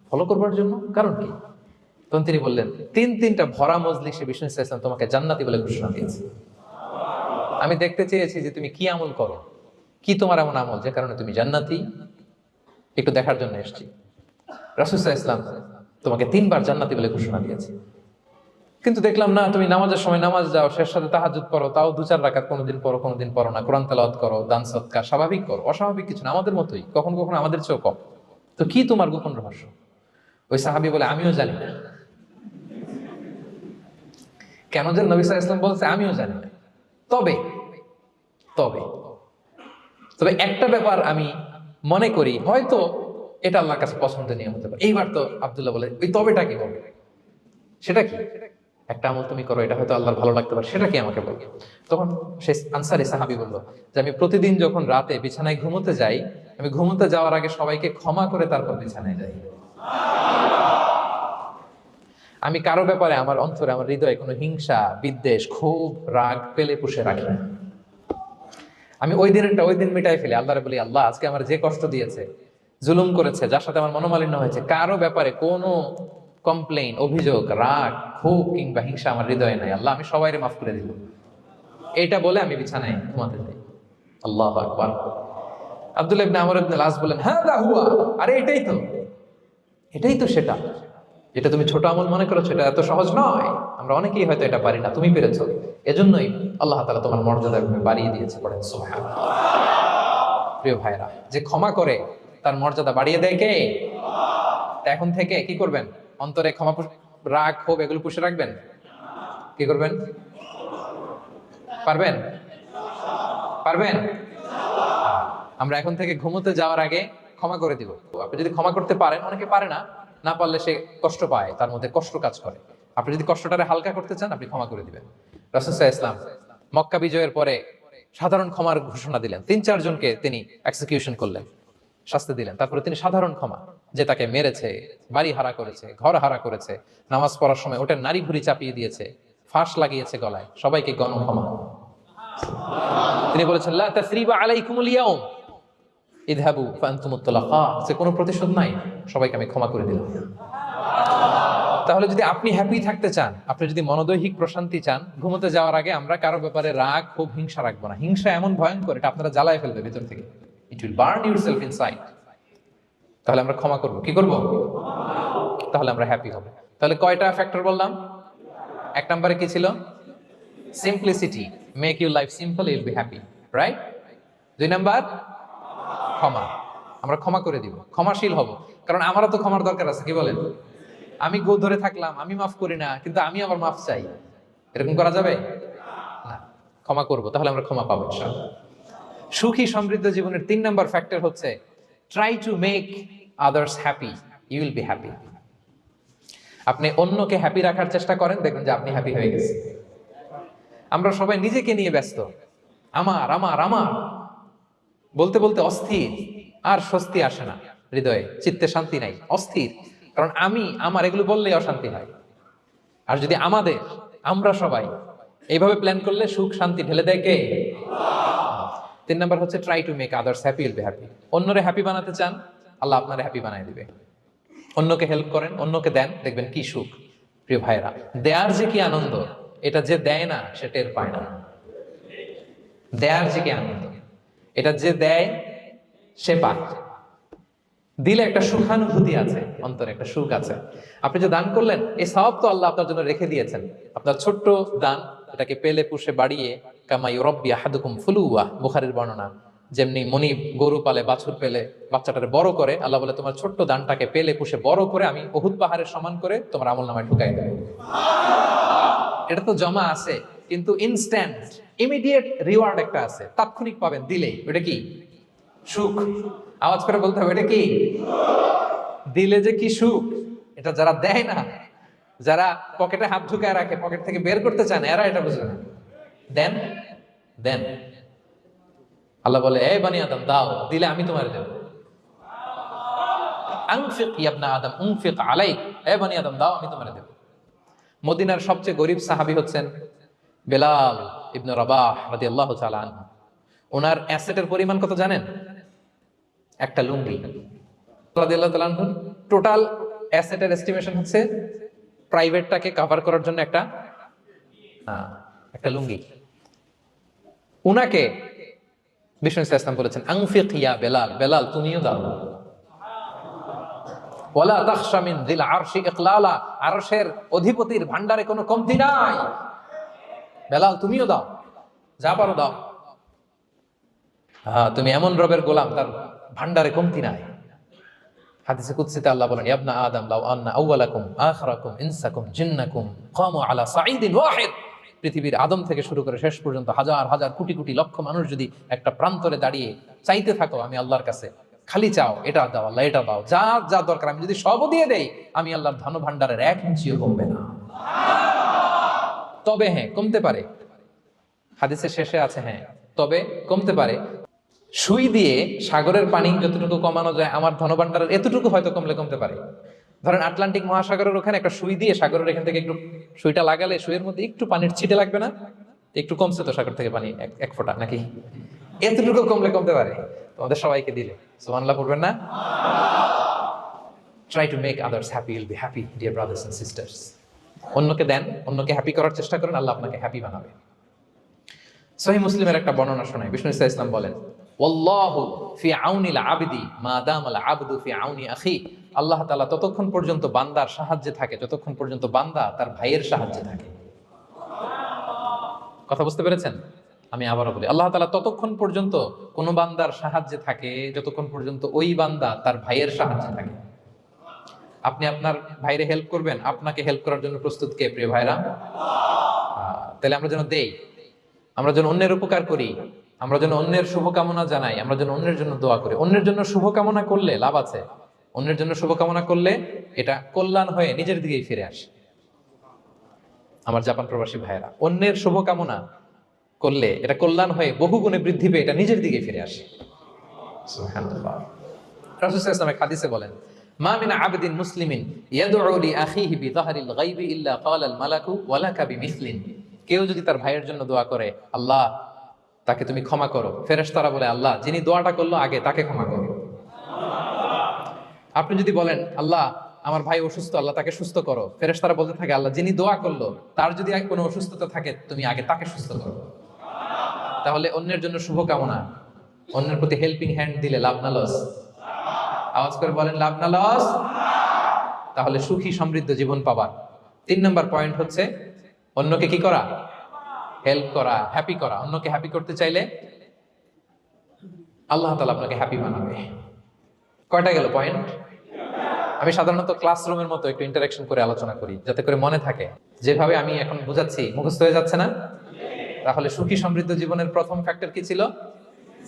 ফলো করবার জন্য? কারণ কি? তখন তিনি বললেন, 3টা ভরা মজলিসে বিষ্ণু ইসলাম তোমাকে জান্নাতি বলে ঘোষণা দিয়েছে। আমি দেখতে চেয়েছি যে তুমি কি আমল করো, কি তোমার এমন আমল যে কারণে তুমি জান্নাতি, একটু দেখার জন্য এসেছি। রাসূল সাল্লাল্লাহু আলাইহি ওয়াসাল্লাম তোমাকে 3বার জান্নাতি বলে ঘোষণা দিয়েছে। কিন্তু দেখলাম না, তুমি নামাজের সময় নামাজ যাও, শেষ সাথে তাহাজ্জুদ পড়ো, তাও 2-4 রাকাত, কোনোদিন পড়ো কোনোদিন পড়ো না, কোরআন তেলাওয়াত করো, দান সদকা স্বাভাবিক করো, অস্বাভাবিক কিছু না, আমাদের মতোই, কখনো কখনো আমাদের চেয়েও কম। তো কি তোমার গোপন রহস্য? ওই সাহাবী বলে, আমিও জানি না। কেন যে নবী সাল্লাল্লাহু আলাইহি ওয়াসাল্লাম বলছে আমিও জানি না। তবে তবে তবে একটা ব্যাপার আমি মনে করি, হয়তো এটা আল্লাহর কাছে পছন্দনীয় হতে পারে। এইবার তো আব্দুল্লাহ বলে, ওই তবেটা কি বলবে? সেটা কি? একটা আমল তুমি করো, এটা হয়তো আল্লাহর ভালো লাগতে পারে, সেটা কি আমাকে বলবে? তখন সে আনসারী সাহাবী বলল যে, আমি প্রতিদিন যখন রাতে বিছানায় ঘুমোতে যাই, আমি ঘুমোতে যাওয়ার আগে সবাইকে ক্ষমা করে তারপর বিছানায় যাই। আমি কারো ব্যাপারে আমার অন্তরে, আমার হৃদয়ে কোনো হিংসা, বিদ্বেষ, ক্ষোভ, রাগ পেলে পুষে রাখি না। আমি ওই দিন মিটাই ফেলি। আল্লাহরে বলি, আল্লাহ আজকে আমার যে কষ্ট দিয়েছে, জুলুম করেছে, যার সাথে আমার মনোমালিন্য হয়েছে, কারো ব্যাপারে কোনো কমপ্লেইন, অভিযোগ, রাগ, ক্ষোভ কিংবা হিংসা আমার হৃদয়ে নাই। আল্লাহ আমি সবাইরে মাফ করে দিব। এটা বলে আমি বিছানায় ঘুমাতে যাই। আল্লাহু আকবার। আব্দুল্লাহ ইবনে আমর ইবনে আল-আস বলেন, হাদা হুয়া, আরে এটাই তো সেটা, যেটা তুমি ছোট আমল মনে করেছো, এটা এত সহজ নয়। আমরা অনেকেই হয়তো এটা পারি না, তুমি পেরেছো। এজন্যই আল্লাহ তাআলা তোমার মর্যাদা বাড়িয়ে দিয়েছে। পড়েন সুবহানাল্লাহ। প্রিয় ভাইরা, যে ক্ষমা করে তার মর্যাদা বাড়িয়ে দেয় কে? এখন থেকে কি করবেন? অন্তরে ক্ষমা, রাগ, ক্ষোভ এগুলো পুষে রাখবেন। কি করবেন? পারবেন? আমরা এখন থেকে ঘুমোতে যাওয়ার আগে ক্ষমা করে দিব। আপনি যদি ক্ষমা করতে পারেন, অনেকে পারে না, না পারলে সে কষ্ট পায়, তার মধ্যে কষ্ট কাজ করে। আপনি যদি কষ্টটারে হালকা করতে চান, আপনি ক্ষমা করে দিবেন। রাসূল সাল্লাল্লাহু আলাইহি ওয়াসাল্লাম মক্কা বিজয়ের পরে সাধারণ ক্ষমার ঘোষণা দিলেন। 3-4 জনকে তিনি এক্সিকিউশন করলেন, শাস্তি দিলেন। তারপরে তিনি সাধারণ ক্ষমা, যে তাকে মেরেছে, বাড়ি হারা করেছে, ঘর হারা করেছে, নামাজ পড়ার সময় ওটা নারী ভুঁড়ি চাপিয়ে দিয়েছে, ফাঁস লাগিয়েছে গলায়, সবাইকে গণক্ষমা। তিনি বলেছেন, লা তাসরিবা আলাইকুমুল ইয়াউম ইযহাবু ফাআনতুমুত তুলাকা, যে কোনো প্রতিশোধ নাই, সবাইকে আমি ক্ষমা করে দিলাম। তাহলে যদি আপনি হ্যাপি থাকতে চান, আপনি যদি মনোদৈহিক প্রশান্তি চান, ঘুমোতে যাওয়ার আগে আমরা কারো ব্যাপারে রাগ, খুব হিংসা রাখবো না। হিংসা এমন ভয়ঙ্কর, এটা আপনারা জ্বালায় ফেলবে ভিতর থেকে। It will burn yourself inside. তাহলে আমরা ক্ষমা করব। কি করব? তাহলে আমরা হ্যাপি হব। তাহলে কয়টা ফ্যাক্টর বললাম? 1 নম্বরে কি ছিল? Simplicity, make your life simple, Yule be happy, right? 2 number ক্ষমা, আমরা ক্ষমা করে দিব, ক্ষমাশীল হব। কারণ আমারও তো ক্ষমার দরকার আছে। কি বলেন? আমি গো ধরে থাকলাম, আমি মাফ করি না, কিন্তু আমি আবার মাফ চাই, এরকম করা যাবে না। ক্ষমা করব, তাহলে আমরা ক্ষমা পাবো ইনশাআল্লাহ। সুখী সমৃদ্ধ জীবনের 3 নাম্বার ফ্যাক্টর হচ্ছে try to make others happy, you will be happy. আপনি অন্যকে হ্যাপি রাখার চেষ্টা করেন, দেখবেন যে আপনি হ্যাপি হয়ে গেছেন। আমরা সবাই নিজেকে নিয়ে ব্যস্ত, আমার আমার আমার বলতে বলতে অস্থির, আর স্বস্তি আসে না হৃদয়ে, চিত্তে শান্তি নাই, অস্থির। কারণ আমি আমার এগুলো বললেই অশান্তি হয়। আর যদি আমরা সবাই এইভাবে প্ল্যান করলে সুখ শান্তি ঢেলে দেয় কে? 3 নাম্বার হচ্ছে try to make others happy, will be happy. অন্যরে হ্যাপি বানাতে চান, আল্লাহ আপনারে হ্যাপি বানায় দিবে। অন্যকে হেল্প করেন, অন্যকে দেন, দেখবেন কি সুখ। প্রিয় ভাইরা, দেয়ার যে কি আনন্দ, এটা যে দেয় না সে টের পায় না। দেয়ার যে কি আনন্দ, এটা যে দেয় সে পায়। দিলে একটা সুখানুভূতি আছে, অন্তরে একটা সুখ আছে। আপনি যে দান করলেন, এই সওয়াব তো আল্লাহ আপনার জন্য রেখে দিয়েছেন। আপনার ছোট্ট দান, এটাকে পেলে পুষে বাড়িয়ে, কামা ইউরাব্বি আহাদুকুম ফুলুওয়া, বুখারীর বর্ণনা, যেমনি মনিব গরু পালে, বাছুর পেলে বাচ্চাটারে বড় করে, আল্লাহ বলে তোমার ছোট্ট দানটাকে পেলে পুষে বড় করে আমি উহুদ পাহাড়ের সমান করে তোমার আমলনামায় ঢুকাই দেব। এটা তো জমা আছে, কিন্তু ইনস্ট্যান্ট ইমিডিয়েট রিওয়ার্ড একটা আছে, তাৎক্ষণিক পাবেন দিলেই। ওটা কি? সুখ। আওয়াজ করে বলতে হবে, এটা কি? দিলে যে কি সুখ, এটা যারা দেয় না, যারা পকেটে হাত ঢুকায় রাখে, পকেট থেকে বের করতে চান, এরা এটা বুঝবে না। দেন দেন, আল্লাহ বলে এই বানি আদম দাও, দিলে আমি তোমার দেব। আনফিক ইয়া ইবনা আদম উনফিক আলাইক, এই বানি আদম দাও, আমি তোমার দেব। মদিনার সবচেয়ে গরিব সাহাবী হচ্ছেন বেলাল ইবনে রাবাহ রাদিয়াল্লাহু তাআলা আনহু। ওনার অ্যাসেটের পরিমাণ কত জানেন? একটা লুঙ্গি। রাদিয়াল্লাহু তাআলা আনহু টোটাল অ্যাসেটের এস্টিমেশন হচ্ছে প্রাইভেটটাকে কভার করার জন্য একটা লুঙ্গি। উনাকে বিষ্ণু ইসলাম বলেছেন আনফিক ইয়া বেলাল, বেলাল তুমিও দাও। ওয়ালা তাখশা মিন যিল আরশি ইকলালা, আরশের অধিপতির ভান্ডারে কোনো কমতি নাই। বেলাল তুমিও দাও, যা পারো দাও। তুমি এমন রবের গোলাম, তার ভান্ডারে কমতি নাই। হাদিসে কুদসিতে আল্লাহ বলেন ইয়া ইবনা আদম লাউ আন্না আউওয়ালাকুম আখিরাকুম ইনসাকুম জিন্নাকুম কামু আলা সাঈদিন ওয়াহিদ। পৃথিবীর আদম থেকে শুরু করে শেষ পর্যন্ত হাজার হাজার কোটি কোটি লক্ষ মানুষ যদি একটা প্রান্তরে দাঁড়িয়ে চাইতে থাকো আমি আল্লাহর কাছে, খালি চাও এটা দাও আল্লাহ, এটা দাও, যা যা দরকার আমি যদি সবও দিয়ে দেই, আমি আল্লাহর ধন ভান্ডারের 1 ইঞ্চিও কমবে না। তবে হ্যাঁ, কমতে পারে। হাদিসের শেষে আছে হ্যাঁ, তবে কমতে পারে। সুই দিয়ে সাগরের পানি যতটুকু কমানো যায়, আমার ধনভাণ্ডারের এতটুকু হয়তো কমতে পারে। ধরেন আটলান্টিক মহাসাগরের ওখানে একটা সুই দিয়ে সাগরের এখান থেকে একটু সুইটা লাগালে সুইয়ের মধ্যে একটু পানির ছিটে লাগবে না? একটু কমছে তো সাগর থেকে পানি, এক ফোঁটা নাকি? এতটুকু কমতে পারে তোমাদের সবাইকে দিলে। সুবহানাল্লাহ পড়বেন না? Try to make others happy, will be happy dear brothers and sisters. অন্যকে দেন, অন্যকে হ্যাপি করার চেষ্টা করেন, আল্লাহ আপনাকে হ্যাপি বানাবে। সহিহ মুসলিমের একটা বর্ণনা শোনায়, বিষ্ণু ইসলাম বলেন ওয়াল্লাহু ফি আউনিল আবদি মা দামাল আবদু ফি আউনি আখি। আল্লাহ তাআলা ততক্ষণ পর্যন্ত বান্দার সাহায্যে থাকে যতক্ষণ পর্যন্ত বান্দা তার ভাইয়ের সাহায্যে থাকে। কথা বুঝতে পেরেছেন? আমি আবারও বলি, আল্লাহ তাআলা ততক্ষণ পর্যন্ত কোন বান্দার সাহায্যে থাকে যতক্ষণ পর্যন্ত ওই বান্দা তার ভাইয়ের সাহায্যে থাকে। আপনি আপনার ভাইরে হেল্প করবেন, আপনাকে হেল্প করার জন্য প্রস্তুত কে প্রিয় ভাইরা? তাহলে আমরা যেন দেই, আমরা যেন অন্যের উপকার করি, আমরা যেন অন্যের শুভকামনা জানাই, আমরা যেন অন্যের জন্য দোয়া করি। অন্যের জন্য শুভকামনা করলে লাভ আছে। অন্যের জন্য শুভকামনা করলে এটা কল্যাণ হয়ে নিজের দিকেই ফিরে আসে। আমার জাপান প্রবাসী ভাইয়েরা, অন্যের শুভকামনা করলে এটা কল্যাণ হয়ে বহু গুণে বৃদ্ধি পেয়ে এটা নিজের দিকে ফিরে আসে। সুবহানাল্লাহ। রাসূল সাল্লাল্লাহু আলাইহি ওয়াসাল্লাম হাদিসে বলেন মা মিন আবদিন মুসলিমিন ইয়াদউ লি আখিহি বিযাহরিল গায়বি ইল্লা ক্বালাল মালাকু ওয়া লাকা বিমিসলিন। কেউ যদি তার ভাইয়ের জন্য দোয়া করে, আল্লাহ তাকে তুমি ক্ষমা করো, ফেরেশতারা বলে আল্লাহ যিনি দোয়াটা করলো আগে তাকে ক্ষমা করো। আপনি যদি বলেন আল্লাহ আমার ভাই অসুস্থ, আল্লাহ তাকে সুস্থ করো, ফেরেশতারা বলতে থাকে আল্লাহ যিনি দোয়া করলো তার যদি কোনো অসুস্থতা থাকে তুমি আগে তাকে সুস্থ করো। তাহলে অন্যের জন্য শুভকামনা, অন্যের প্রতি হেল্পিং হ্যান্ড দিলে লাভ না লস? আওয়াজ করে বলেন লাভ না লস? তাহলে সুখী সমৃদ্ধ জীবন পাবার 3 নম্বর পয়েন্ট হচ্ছে অন্যকে কি করা? হেল্প করা, হ্যাপি করা। অন্যকে হ্যাপি করতে চাইলে আল্লাহ তাআলা আপনাকে হ্যাপি বানাবে। কয়টা গেল পয়েন্ট? আমি সাধারণত ক্লাসরুমের মতো একটু ইন্টারঅ্যাকশন করে আলোচনা করি যাতে করে মনে থাকে। যেভাবে আমি এখন বুঝাচ্ছি মুখস্থ হয়ে যাচ্ছে না? তাহলে সুখী সমৃদ্ধ জীবনের প্রথম ফ্যাক্টর কি ছিল?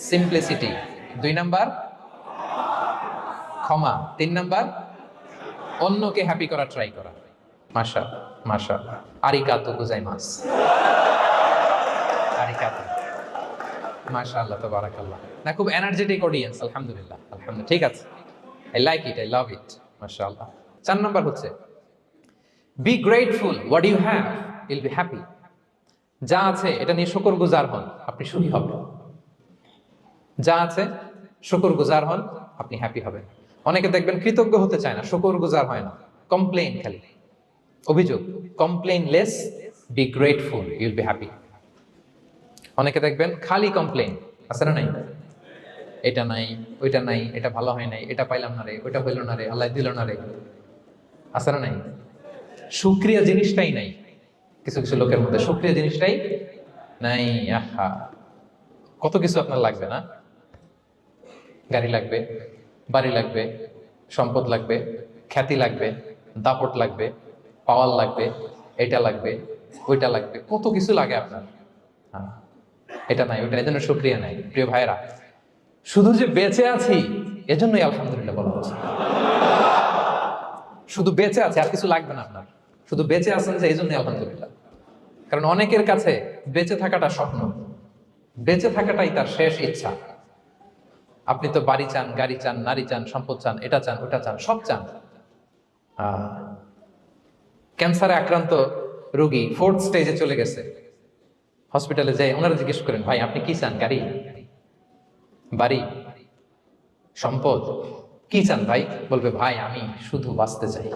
সিম্পলিসিটি। 2 নাম্বার ক্ষমা। 3 নাম্বার অন্যকে হ্যাপি করা ট্রাই করা। মাশাআল্লাহ আরিগাতো গোজাইমাসু। আরিগাতো মাশাআল্লাহ তাবারাকাল্লাহ। না খুব এনার্জেটিক অডিয়েন্স, আলহামদুলিল্লাহ। ঠিক আছে, I like it, I love it, মাশাআল্লাহ। 4 নাম্বার হচ্ছে be grateful what you have, you'll be happy. যা আছে এটা নিয়ে শুকরগুজার হন, আপনি সুখী হবেন। যা আছে শুকরগুজার হন, আপনি হ্যাপি হবেন। অনেকে দেখবেন কৃতজ্ঞ হতে চায় না, শুকরগুজার হয় না, কমপ্লেইন, খালি অভিযোগ। Complain less, be grateful, Yule be happy. অনেকে দেখবেন খালি কমপ্লেইন, আছে না নাই? এটা নাই, ওইটা নাই, এটা ভালো হয় নাই, এটা পাইলাম না রে, ওইটা হইল না রে, আল্লাহ দিল না রে, আছে না নাই? সুক্রিয়া জিনিসটাই নাই কিছু কিছু লোকের মধ্যে, সুক্রিয়া জিনিসটাই নাই। আহা, কত কিছু আপনার লাগবে না? গাড়ি লাগবে, বাড়ি লাগবে, সম্পদ লাগবে, খ্যাতি লাগবে, দাপট লাগবে, পাওয়ার লাগবে, এটা লাগবে, ওইটা লাগবে, কত কিছু লাগে আপনার। হ্যাঁ, এটা নাই, ওইটা, এজন্য শুকরিয়া নাই। প্রিয় ভাইরা, শুধু যে বেঁচে আছি এজন্যই আলহামদুলিল্লাহ বলা হচ্ছে। শুধু বেঁচে আছে, আর কিছু লাগবে না আপনার, শুধু বেঁচে আছেন যে এই জন্যই আলহামদুলিল্লাহ। কারণ অনেকের কাছে বেঁচে থাকাটা স্বপ্ন, বেঁচে থাকাটাই তার শেষ ইচ্ছা। আপনি তো বাড়ি চান, গাড়ি চান, নারী চান, সম্পদ চান, এটা চান, ওটা চান, সব চান। ক্যান্সারে আক্রান্ত রোগী 4th স্টেজে চলে গেছে, হসপিটালে যাই ওনারা জিজ্ঞেস করেন, ভাই আপনি কি চান? গাড়ি, বাড়ি, সম্পদ, কি চান ভাই? বলবে, ভাই আমি শুধু বাঁচতে চাই।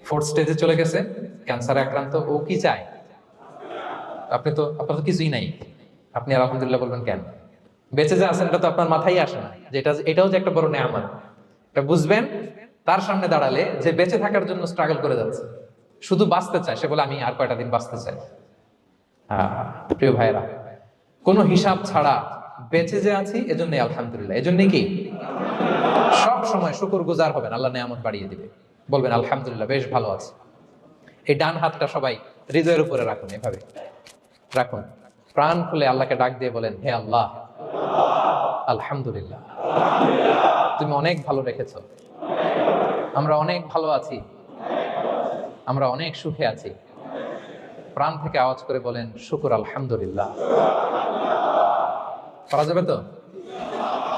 4th স্টেজে চলে গেছে, ক্যান্সারে আক্রান্ত, ও কি চায়? আপনার তো কিছুই নাই, আপনি আলহামদুলিল্লাহ বলবেন কেন? বেঁচে যে আছেন এটা তো আপনার মাথায় আসে না, যে এটাও যে একটা বড় নেয়ামত। এটা বুঝবেন তার সামনে দাঁড়ালে, যে বেঁচে থাকার জন্য স্ট্রাগল করে যাচ্ছে, শুধু বাঁচতে চায়, সে বলে আমি আর কয়টা দিন বাঁচতে চাই। প্রিয় ভাইরা, কোনো হিসাব ছাড়া বেঁচে যে আছি এজন্যই আলহামদুলিল্লাহ। এজন্যই কি সব সময় শুকরগুজার হবেন, আল্লাহ নেয়ামত বাড়িয়ে দিবে, বলবেন আলহামদুলিল্লাহ বেশ ভালো আছে। এই ডান হাতটা সবাই হৃদয়ের উপরে রাখুন, এভাবে রাখুন, প্রাণ খুলে আল্লাহকে ডাক দিয়ে বলেন, হে আল্লাহ, আলহামদুলিল্লাহ, তুমি অনেক ভালো রেখেছো, আমরা অনেক ভালো আছি, আমরা অনেক সুখে আছি। প্রাণ থেকে আওয়াজ করে বলেন, শুকর আলহামদুলিল্লাহ। করা যাবে তো?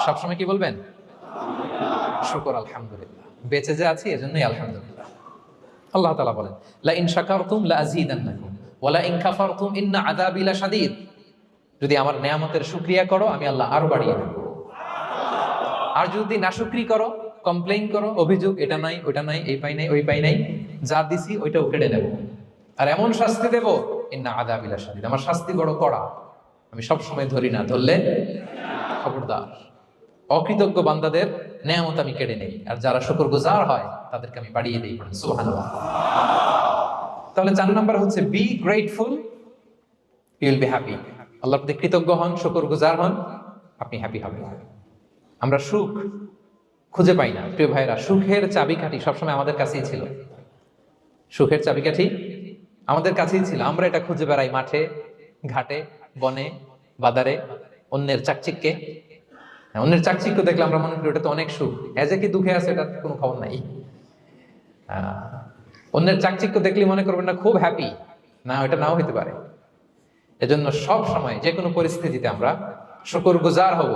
সবসময় কি বলবেন? শুকর আলহামদুলিল্লাহ, বেঁচে যে আছি এজন্যই আলহামদুলিল্লাহ। আল্লাহ তাআলা বলেন, লা ইন শাকারতুম লা আযীদান্নাকুম ওয়া লা ইন কাফারতুম ইন্না আযাবি লাশাদীদ। যদি আমার নেয়ামতের শুকরিয়া করো আমি আল্লাহ আরো বাড়িয়ে দেব, আর যদি নাশুকরি করো, কমপ্লেইন করো, অভিযোগ, এটা নাই, ওটা নাই, এই পাই নাই, ওই পাই নাই, যা দিছি ওইটাও কেড়ে নেব, আর এমন শাস্তি দেব, ইন্না আযাবি লাশাদীদ, আমার শাস্তি বড় কড়া, আমি সব সময় ধরি না, ধরলে খবরদার। অকৃতজ্ঞ বান্দাদের নেয়ামত আমি কেড়ে নেই, আর যারা শুকরগুজার হয় তাদেরকে আমি বাড়িয়ে দিই। সুবহানাল্লাহ। তাহলে 4 নাম্বার হচ্ছে be grateful, you will be happy. আল্লাহর প্রতি কৃতজ্ঞ হন, শুকরগুজার হন, আপনি হ্যাপি হবেন। আমরা সুখ খুঁজে পাই না প্রিয় ভাইরা, সুখের চাবিকাঠি সবসময় আমাদের কাছেই ছিল। সুখের চাবিকাঠি আমাদের কাছেই ছিল, আমরা এটা খুঁজে বেড়াই মাঠে, ঘাটে, বনে, বাজারে, অন্যের চাকচিক্যে। অন্যের চাকচিক্য দেখলে আমরা মনে করি ওটা তো অনেক সুখ, এজে কি দুঃখে আছে এটার কোনো খবর নাই। অন্যের চাকচিক্য দেখলে মনে করবেন না খুব হ্যাপি, না, ওটা নাও হইতে পারে। এজন্য সব সময় যে কোনো পরিস্থিতিতে আমরা শুকরগুজার হব।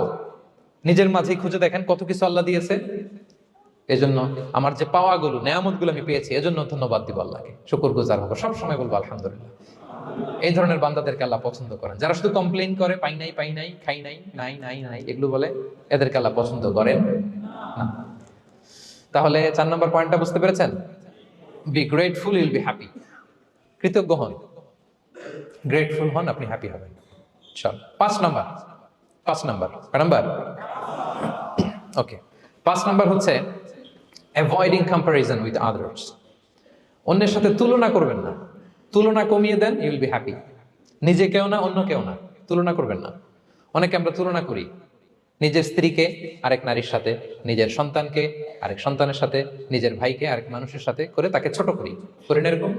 নিজের মাঝেই খুঁজে দেখেন কত কিছু আল্লাহ দিয়েছে, এজন্য আমার যে পাওয়াগুলো, নেয়ামতগুলো আমি পেয়েছি, এজন্য ধন্যবাদ দিব আল্লাহকে, শুকরগুজার হবো, সব সময় বলবো আলহামদুলিল্লাহ। এই ধরনের বান্দাদেরকে আল্লাহ পছন্দ করেন। যারা শুধু কমপ্লেইন করে, পাই নাই, পাই নাই, খাই নাই, নাই নাই নাই, এগুলো বলে, এদেরকে আল্লাহ পছন্দ করেন না। তাহলে 4 নম্বর পয়েন্টটা বুঝতে পেরেছেন? Be grateful, Yule be happy. কৃতজ্ঞ হন, গ্রেটফুল হন, আপনি হ্যাপি হবেন। চল 5 নাম্বার, 5 নাম্বার, ওকে, 5 নাম্বার হচ্ছে অ্যাভয়েডিং কম্প্যারিজন উইথ আদার্স। অন্যের সাথে তুলনা করবেন না, তুলনা কমিয়ে দেন, ইউ উইল বি হ্যাপি। নিজে কেউ না, অন্য কেউ না, তুলনা করবেন না। অনেকে আমরা তুলনা করি, নিজের স্ত্রীকে আরেক নারীর সাথে, নিজের সন্তানকে আরেক সন্তানের সাথে, নিজের ভাইকে আরেক মানুষের সাথে করে তাকে ছোট করি, করি না? এরকম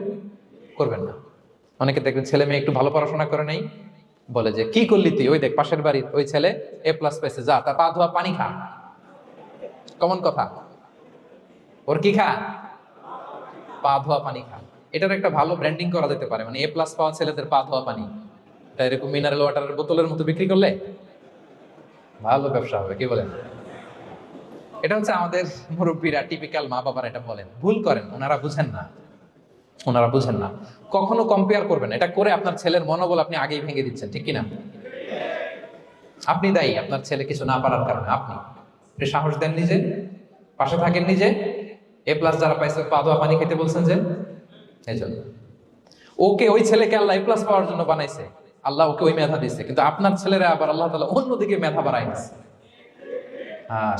করবেন না। অনেকে দেখবেন ছেলে মেয়ে একটু ভালো পড়াশোনা করে নাই, বলে যে কি করলি তুই, ওই দেখ পাশের বাড়ির ওই ছেলে A+ পেয়েছে, যা তার পা ধোয়া পানি খা। কমন কথা, ওর কি খা? পা ধোয়া পানি খা। এটার একটা ভালো ব্র্যান্ডিং করা যেতে পারে, মানে A+ পাওয়া ছেলেদের পা ধোয়া পানি, এটা এরকম মিনারেল ওয়াটারের বোতলের মতো বিক্রি করলে ভালো ব্যবসা হবে, কি বলেন? এটা হচ্ছে আমাদের মুরব্বীরা, টিপিক্যাল মা বাবারা এটা বলেন, ভুল করেন, ওনারা বুঝেন না, ওনারা বুঝেন না। কখনো কম্পেয়ার করবেন, এটা করে আপনার ছেলের মনোবল আপনি আগেই ভেঙে দিচ্ছেন, ঠিক কিনা? আপনি দায়ী আপনার ছেলে কিছু না পারার কারণে। আপনি সাহস দেন নিজে, পাশে থাকেন নিজে। এ প্লাস যারা পাইছে পা ধোয়া পানি খেতে বলছেন যে, এই জন্য ওকে, ওই ছেলেকে আল্লাহ এ প্লাস পাওয়ার জন্য বানাইছে, আল্লাহ ওকে ওই মেধা দিচ্ছে, কিন্তু আপনার ছেলেরা আবার আল্লাহ তাআলা অন্যদিকে মেধা বাড়াই দিচ্ছে।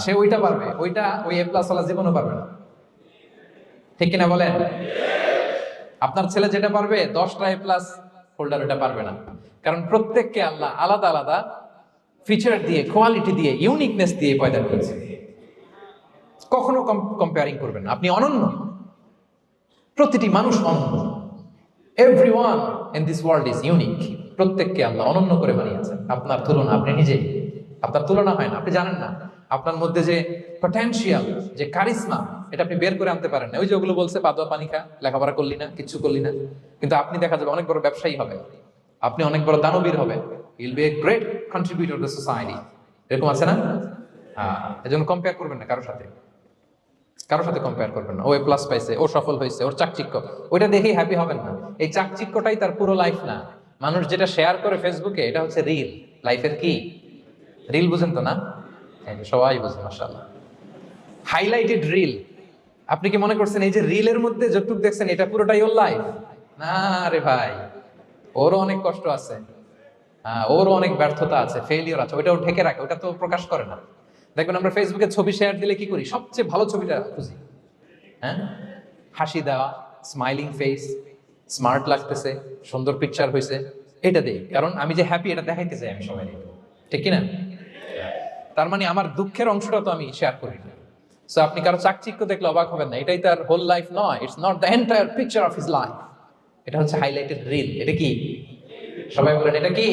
সে ওইটা পারবে, ওইটা ওই এ প্লাস ওয়ালা জীবনও পারবে না, ঠিক কিনা বলেন? আপনার ছেলে যেটা পারবে 10টা এ প্লাস হোল্ডার ওটা পারবে না, কারণ প্রত্যেককে আল্লাহ আলাদা আলাদা ফিচার দিয়ে, কোয়ালিটি দিয়ে, ইউনিকনেস দিয়ে পয়দা করেছে। কখনো কম্পেয়ারিং করবেন না, আপনি অনন্য, প্রতিটি মানুষ অনন্য। Everyone in this world is unique. প্রত্যেককে আল্লাহ অনন্য করে বানিয়েছেন। আপনার তুলনা আপনি নিজেই, আপনার তুলনা হয় না, আপনি জানেন না আপনার মধ্যে যে পটেনশিয়াল, যে কারিশমা, এটা আপনি বের করে আনতে পারেন না। ওই যে ওগুলো বলছে পা ধোয়া পানি খা, লেখাপড়া করলি না, কিচ্ছু করলি না, কিন্তু আপনি দেখা যাবে অনেক বড় ব্যবসায়ী হবে, আপনি অনেক বড় দানবীর হবে, you'll B a great contributor two society. এরকম আছে না? এজন্য কম্পেয়ার করবেন না কারোর সাথে, কারোর সাথে কম্পেয়ার করবেন না। ও এ প্লাস পাইছে, ও সফল হয়েছে, ওর চাকচিক্য, ওইটা দেখেই হ্যাপি হবেন না। এই চাকচিক্যটাই তার পুরো লাইফ না। মানুষ যেটা শেয়ার করে ফেসবুকে, এটা হচ্ছে রিল লাইফের। কি রিল বুঝেন তো না? সবাই বুঝেন, মাশাআল্লাহ। Highlighted reel. আপনি কি মনে করছেন এই যে রিলের মধ্যে যতটুকু দেখছেন এটা পুরোটাই ওর লাইফ? না রে ভাই, ওরও অনেক কষ্ট আছে, ওরও অনেক ব্যর্থতা আছে, ফেইলিওর আছে, ওইটাও ঢেকে রাখে, ওটা তো প্রকাশ করে না। দেখবেন আমরা ফেসবুকে ছবি শেয়ার দিলে কি করি? সবচেয়ে ভালো ছবিটা খুঁজি, হ্যাঁ, হাসি দেওয়া, স্মাইলিং ফেস, স্মার্ট লাগতেছে, সুন্দর পিকচার হয়েছে, এটা দেই, কারণ আমি যে হ্যাপি এটা দেখাইতে চাই আমি সবাই, ঠিক কিনা? তার মানে আমার দুঃখের অংশটা তো আমি শেয়ার করি না। সো আপনি কারো চাকচিক্য দেখলে অবাক হবেন না, এটাই তার হোল লাইফ নয়। It's not the entire picture of his life. এটা হচ্ছে হাইলাইটেড রিল। এটা কি? সবাই বলেন এটা কি?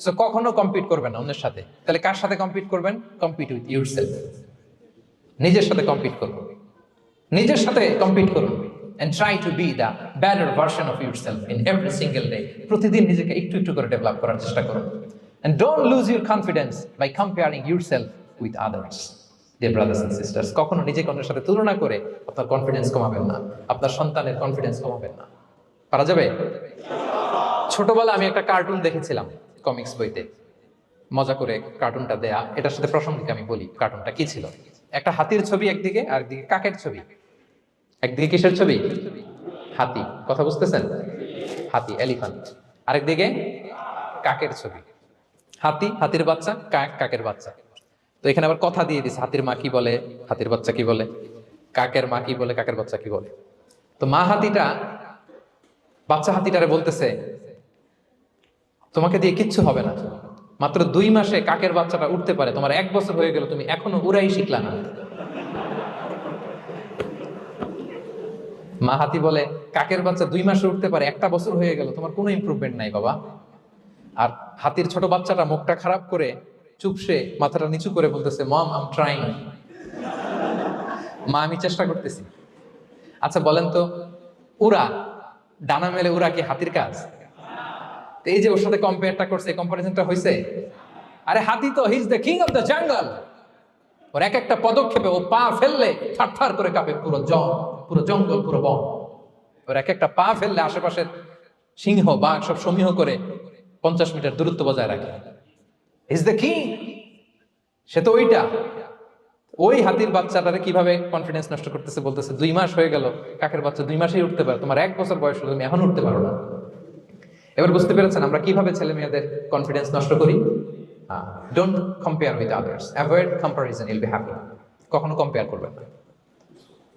সো কখনো কম্পিট করবেন না অন্যের সাথে। তাহলে কার সাথে কম্পিট করবেন? Compete with yourself. নিজের সাথে কম্পিট করুন, নিজের সাথে কম্পিট করুন, and try to be the better version of yourself in every single day. প্রতিদিন নিজেকে একটু একটু করে ডেভেলপ করার চেষ্টা করুন। And don't lose your confidence by comparing yourself with others. Dear brothers and sisters, কখনো নিজেকে অন্যের সাথে তুলনা করে আপনার কনফিডেন্স কমাবেন না, আপনার সন্তানের কনফিডেন্স কমাবেন না। পারা যাবে? ছোটবেলা আমি একটা কার্টুন দেখেছিলাম কমিক্স বইতে, মজা করে কার্টুনটা দেয়া। এটার সাথে প্রাসঙ্গিক আমি বলি কার্টুনটা কি ছিল। একটা হাতির ছবি একদিকে, আর একদিকে কাকের ছবি। একদিকে কিসের ছবি? হাতি। কথা বুঝতেছেন? হাতি, এলিফ্যান্ট। আরেকদিকে কাকের ছবি। হাতি, হাতির বাচ্চা, কাক, কাকের বাচ্চা। তো এখানে আবার কথা দিয়ে দিছে, হাতির মা কি বলে, হাতির বাচ্চা কি বলে, কাকের মা কি বলে, কাকের বাচ্চা কি বলে। তো মা হাতিটা বাচ্চা হাতিটারে বলতেছে, তোমাকে দিয়ে কিচ্ছু হবে না, মাত্র 2 মাসে কাকের বাচ্চাটা উঠতে পারে, তোমার 1 বছর হয়ে গেল, তুমি এখনো উড়াই শিখলা না। মা হাতি বলে, কাকের বাচ্চা 2 মাসে উঠতে পারে, 1টা বছর হয়ে গেল, তোমার কোনো ইমপ্রুভমেন্ট নাই বাবা। আর হাতির ছোট বাচ্চাটা মুখটা খারাপ করে চুপসে মাথাটা নিচু করে বলতেছে, মম আই এম ট্রাইং। মা আমি চেষ্টা করতেছি। আচ্ছা বলেন তো, উড়া, ডানা মেলে উড়া কি হাতির কাজ? এই যে ওর সাথে কম্পেয়ারটা করছে, কম্পারিজনটা হইছে। আরে হাতি তো he is the king of the jungle. ওর এক একটা পদক্ষেপে ও পা ফেললে থারথার করে কাঁপে পুরো জঙ্গল, পুরো বন। ওর এক একটা পা ফেললে আশেপাশের সিংহ, বাঘ সব সমীহ করে 50 মিটার দূরত্ব বজায় রাখে। Is the king. সে তো ওইটা। ওই হাতির বাচ্চাটারে কিভাবে কনফিডেন্স নষ্ট করতেছে, বলতেছে 2 মাস হয়ে গেল, কাকের বাচ্চা 2 মাসেই উঠতে পারে, তোমার 1 বছর বয়স হলো, তুমি এখন উঠতে পারো না। এবার বুঝতে পেরেছেন আমরা কিভাবে ছেলে মেয়েদের কনফিডেন্স নষ্ট করি? Don't compare with others, avoid comparison, Yule be happy. কখনো কম্পেয়ার করবেন না।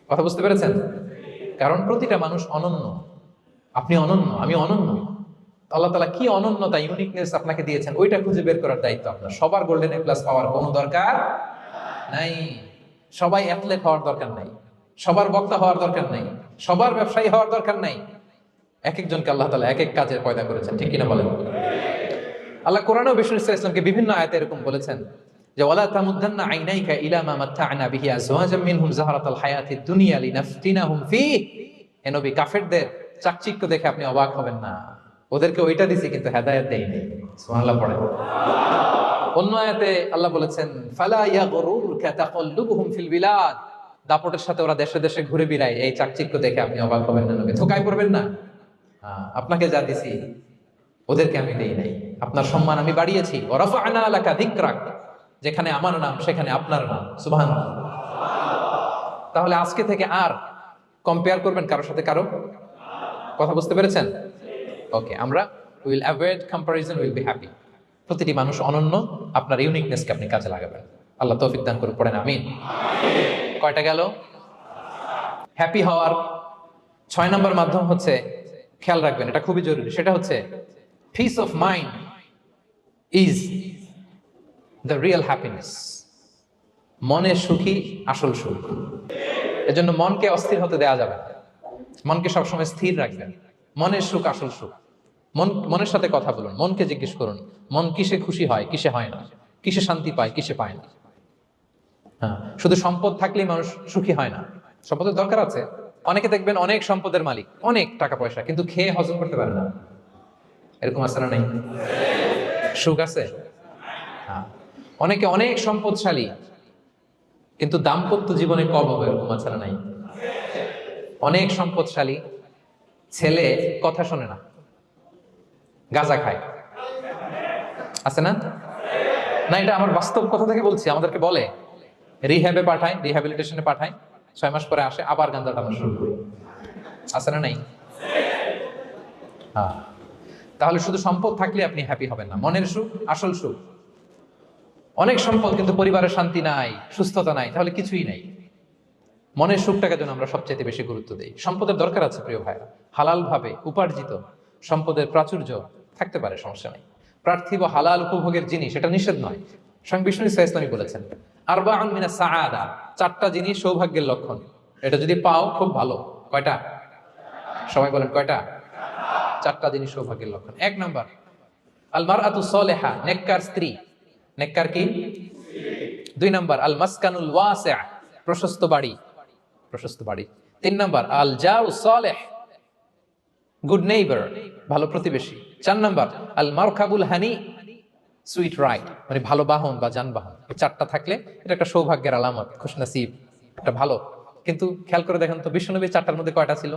কথা বুঝতে পেরেছেন? কারণ প্রতিটা মানুষ অনন্য। আপনি অনন্য, আমি অনন্য। আল্লাহ তাআলা কি অনন্যতা, ইউনিকনেস আপনাকে দিয়েছেন, ওইটা খুঁজে বের করার দায়িত্ব আপনার। সবার গোল্ডেন এ প্লাস পাওয়ার কোনো দরকার নাই, সবাই অ্যাথলেট হওয়ার দরকার নাই, সবার বক্তা হওয়ার দরকার নাই, সবার ব্যবসায়ী হওয়ার দরকার নাই। এক একজনকে আল্লাহ তাআলা এক এক কাজের পয়দা করেছেন, ঠিক কিনা বলেন? আল্লাহ কোরআনেও বিষ্ণু ইসলামকে বিভিন্ন আয়াতে এরকম বলেছেন যে, ওয়ালা তামুদ্দান্না আইনাইকা ইলা মা মাত্তা'না বিহি আজওয়াজাম মিনহুম যাহরাতাল হায়াতিদ দুনিয়া লিনাফতিনাহুম ফীহ। হে নবী, কাফেরদের চাকচিক্য দেখে আপনি অবাক হবেন না, ওদেরকে ওইটা দিছি কিন্তু হেদায়েত দেইনি। সুবহানাল্লাহ পড়েন। অন্য আয়াতে আল্লাহ বলেছেন ফালা ইয়াগরুরকা তাকাল্লুবুহুম ফিল বিলাদ, দাপটের সাথে ওরা দেশে দেশে ঘুরে বেড়ায়, এই চাকচিক্য দেখে আপনি অবাক হবেন না, নবী ধোঁকায় পড়বেন না। আপনাকে যা দিছি ওদেরকে আমি দেই নাই, আপনার সম্মান আমি বাড়িয়েছি। ওয়া রাফা'না লাকা যিকরাক, যেখানে আমার নাম সেখানে আপনার নাম। সুবহানাল্লাহ। তাহলে আজকে থেকে আর কম্পেয়ার করবেন কারোর সাথে কারো, কথা বুঝতে পেরেছেন? ওকে, আমরা will avoid comparison, will be happy. প্রতিটি মানুষ অনন্য, আপনার ইউনিকনেসকে আপনি কাজে লাগাবেন। আল্লাহ তৌফিক দান করে, পড়েন আমিন। কয়টা গেল? হ্যাপি হওয়ার 6 নম্বর মাধ্যম হচ্ছে, খেয়াল রাখবেন এটা খুবই জরুরি, সেটা হচ্ছে piece of mind is the real happiness. মনের সুখী আসল সুখ। এজন্য মনকে অস্থির হতে দেওয়া যাবে না, মনকে সবসময় স্থির রাখবেন। মনের সুখ আসল সুখ। মনের সাথে কথা বলুন, মনকে জিজ্ঞেস করুন মন কিসে খুশি হয়, কিসে হয় না, কিসে শান্তি পায়, কিসে পায় না। শুধু সম্পদ থাকলেই মানুষ সুখী হয় না, সম্পদের দরকার আছে। অনেকে দেখবেন অনেক সম্পদের মালিক, অনেক টাকা পয়সা, কিন্তু খেয়ে হজম করতে পারে না। এরকম আছে না নাই? সুখ আছে? অনেকে অনেক সম্পদশালী, কিন্তু দাম্পত্য জীবনে কম হবে, এরকম আছে না নাই? অনেক সম্পদশালী ছেলে কথা শোনে না, গাঁজা খায়, আছে না? না, এটা আমার বাস্তব কথা থেকে বলছি। আমাদেরকে বলে রিহ্যাবে পাঠায়, রিহ্যাবিলিটেশনে পাঠায়, 6 মাস পরে আসে আবার গাঁজা টানা শুরু করে, আছে না নাই? তাহলে শুধু সম্পদ থাকলে আপনি হ্যাপি হবেন না। মনের সুখ আসল সুখ। অনেক সম্পদ কিন্তু পরিবারের শান্তি নাই, সুস্থতা নাই, তাহলে কিছুই নাই। মনের সুখটাকে যেন আমরা সবচেয়ে বেশি গুরুত্ব দেই। সম্পদের দরকার আছে প্রিয় ভাইরা, হালাল ভাবে উপার্জিত সম্পদের প্রাচুর্য থাকতে পারে, সমস্যা নেই। পার্থিব হালাল উপভোগের জিনিস, এটা নিষেধ নয়। স্বয়ং বিষ্ণু ইসলামী বলেছেন আরবাউন মিনা সাআদা, 4টা জিনিস সৌভাগ্যের লক্ষণ। এটা যদি পাও খুব ভালো। কয়টা? সবাই বলেন কয়টা? 4টা জিনিস সৌভাগ্যের লক্ষণ। 1 নাম্বার আল মারআতু সালিহা, নেককার স্ত্রী। নেককার কি? 2 নাম্বার আল মাসকানুল ওয়াসি', প্রশস্ত বাড়ি, প্রশস্ত বাড়ি। 3 নাম্বার আল জাউ সালেহ, গুড নেইবার, ভালো প্রতিবেশী। 4 নাম্বার আল মারকাবুল হানি, সুইট রাইড, মানে ভালো বাহন বা যানবাহন। 4টা থাকলে এটা একটা সৌভাগ্যের আলামত, খুশনসিব, একটা ভালো। কিন্তু খেয়াল করে দেখেন তো বিশ্বনবী 4টার মধ্যে কয়টা ছিল?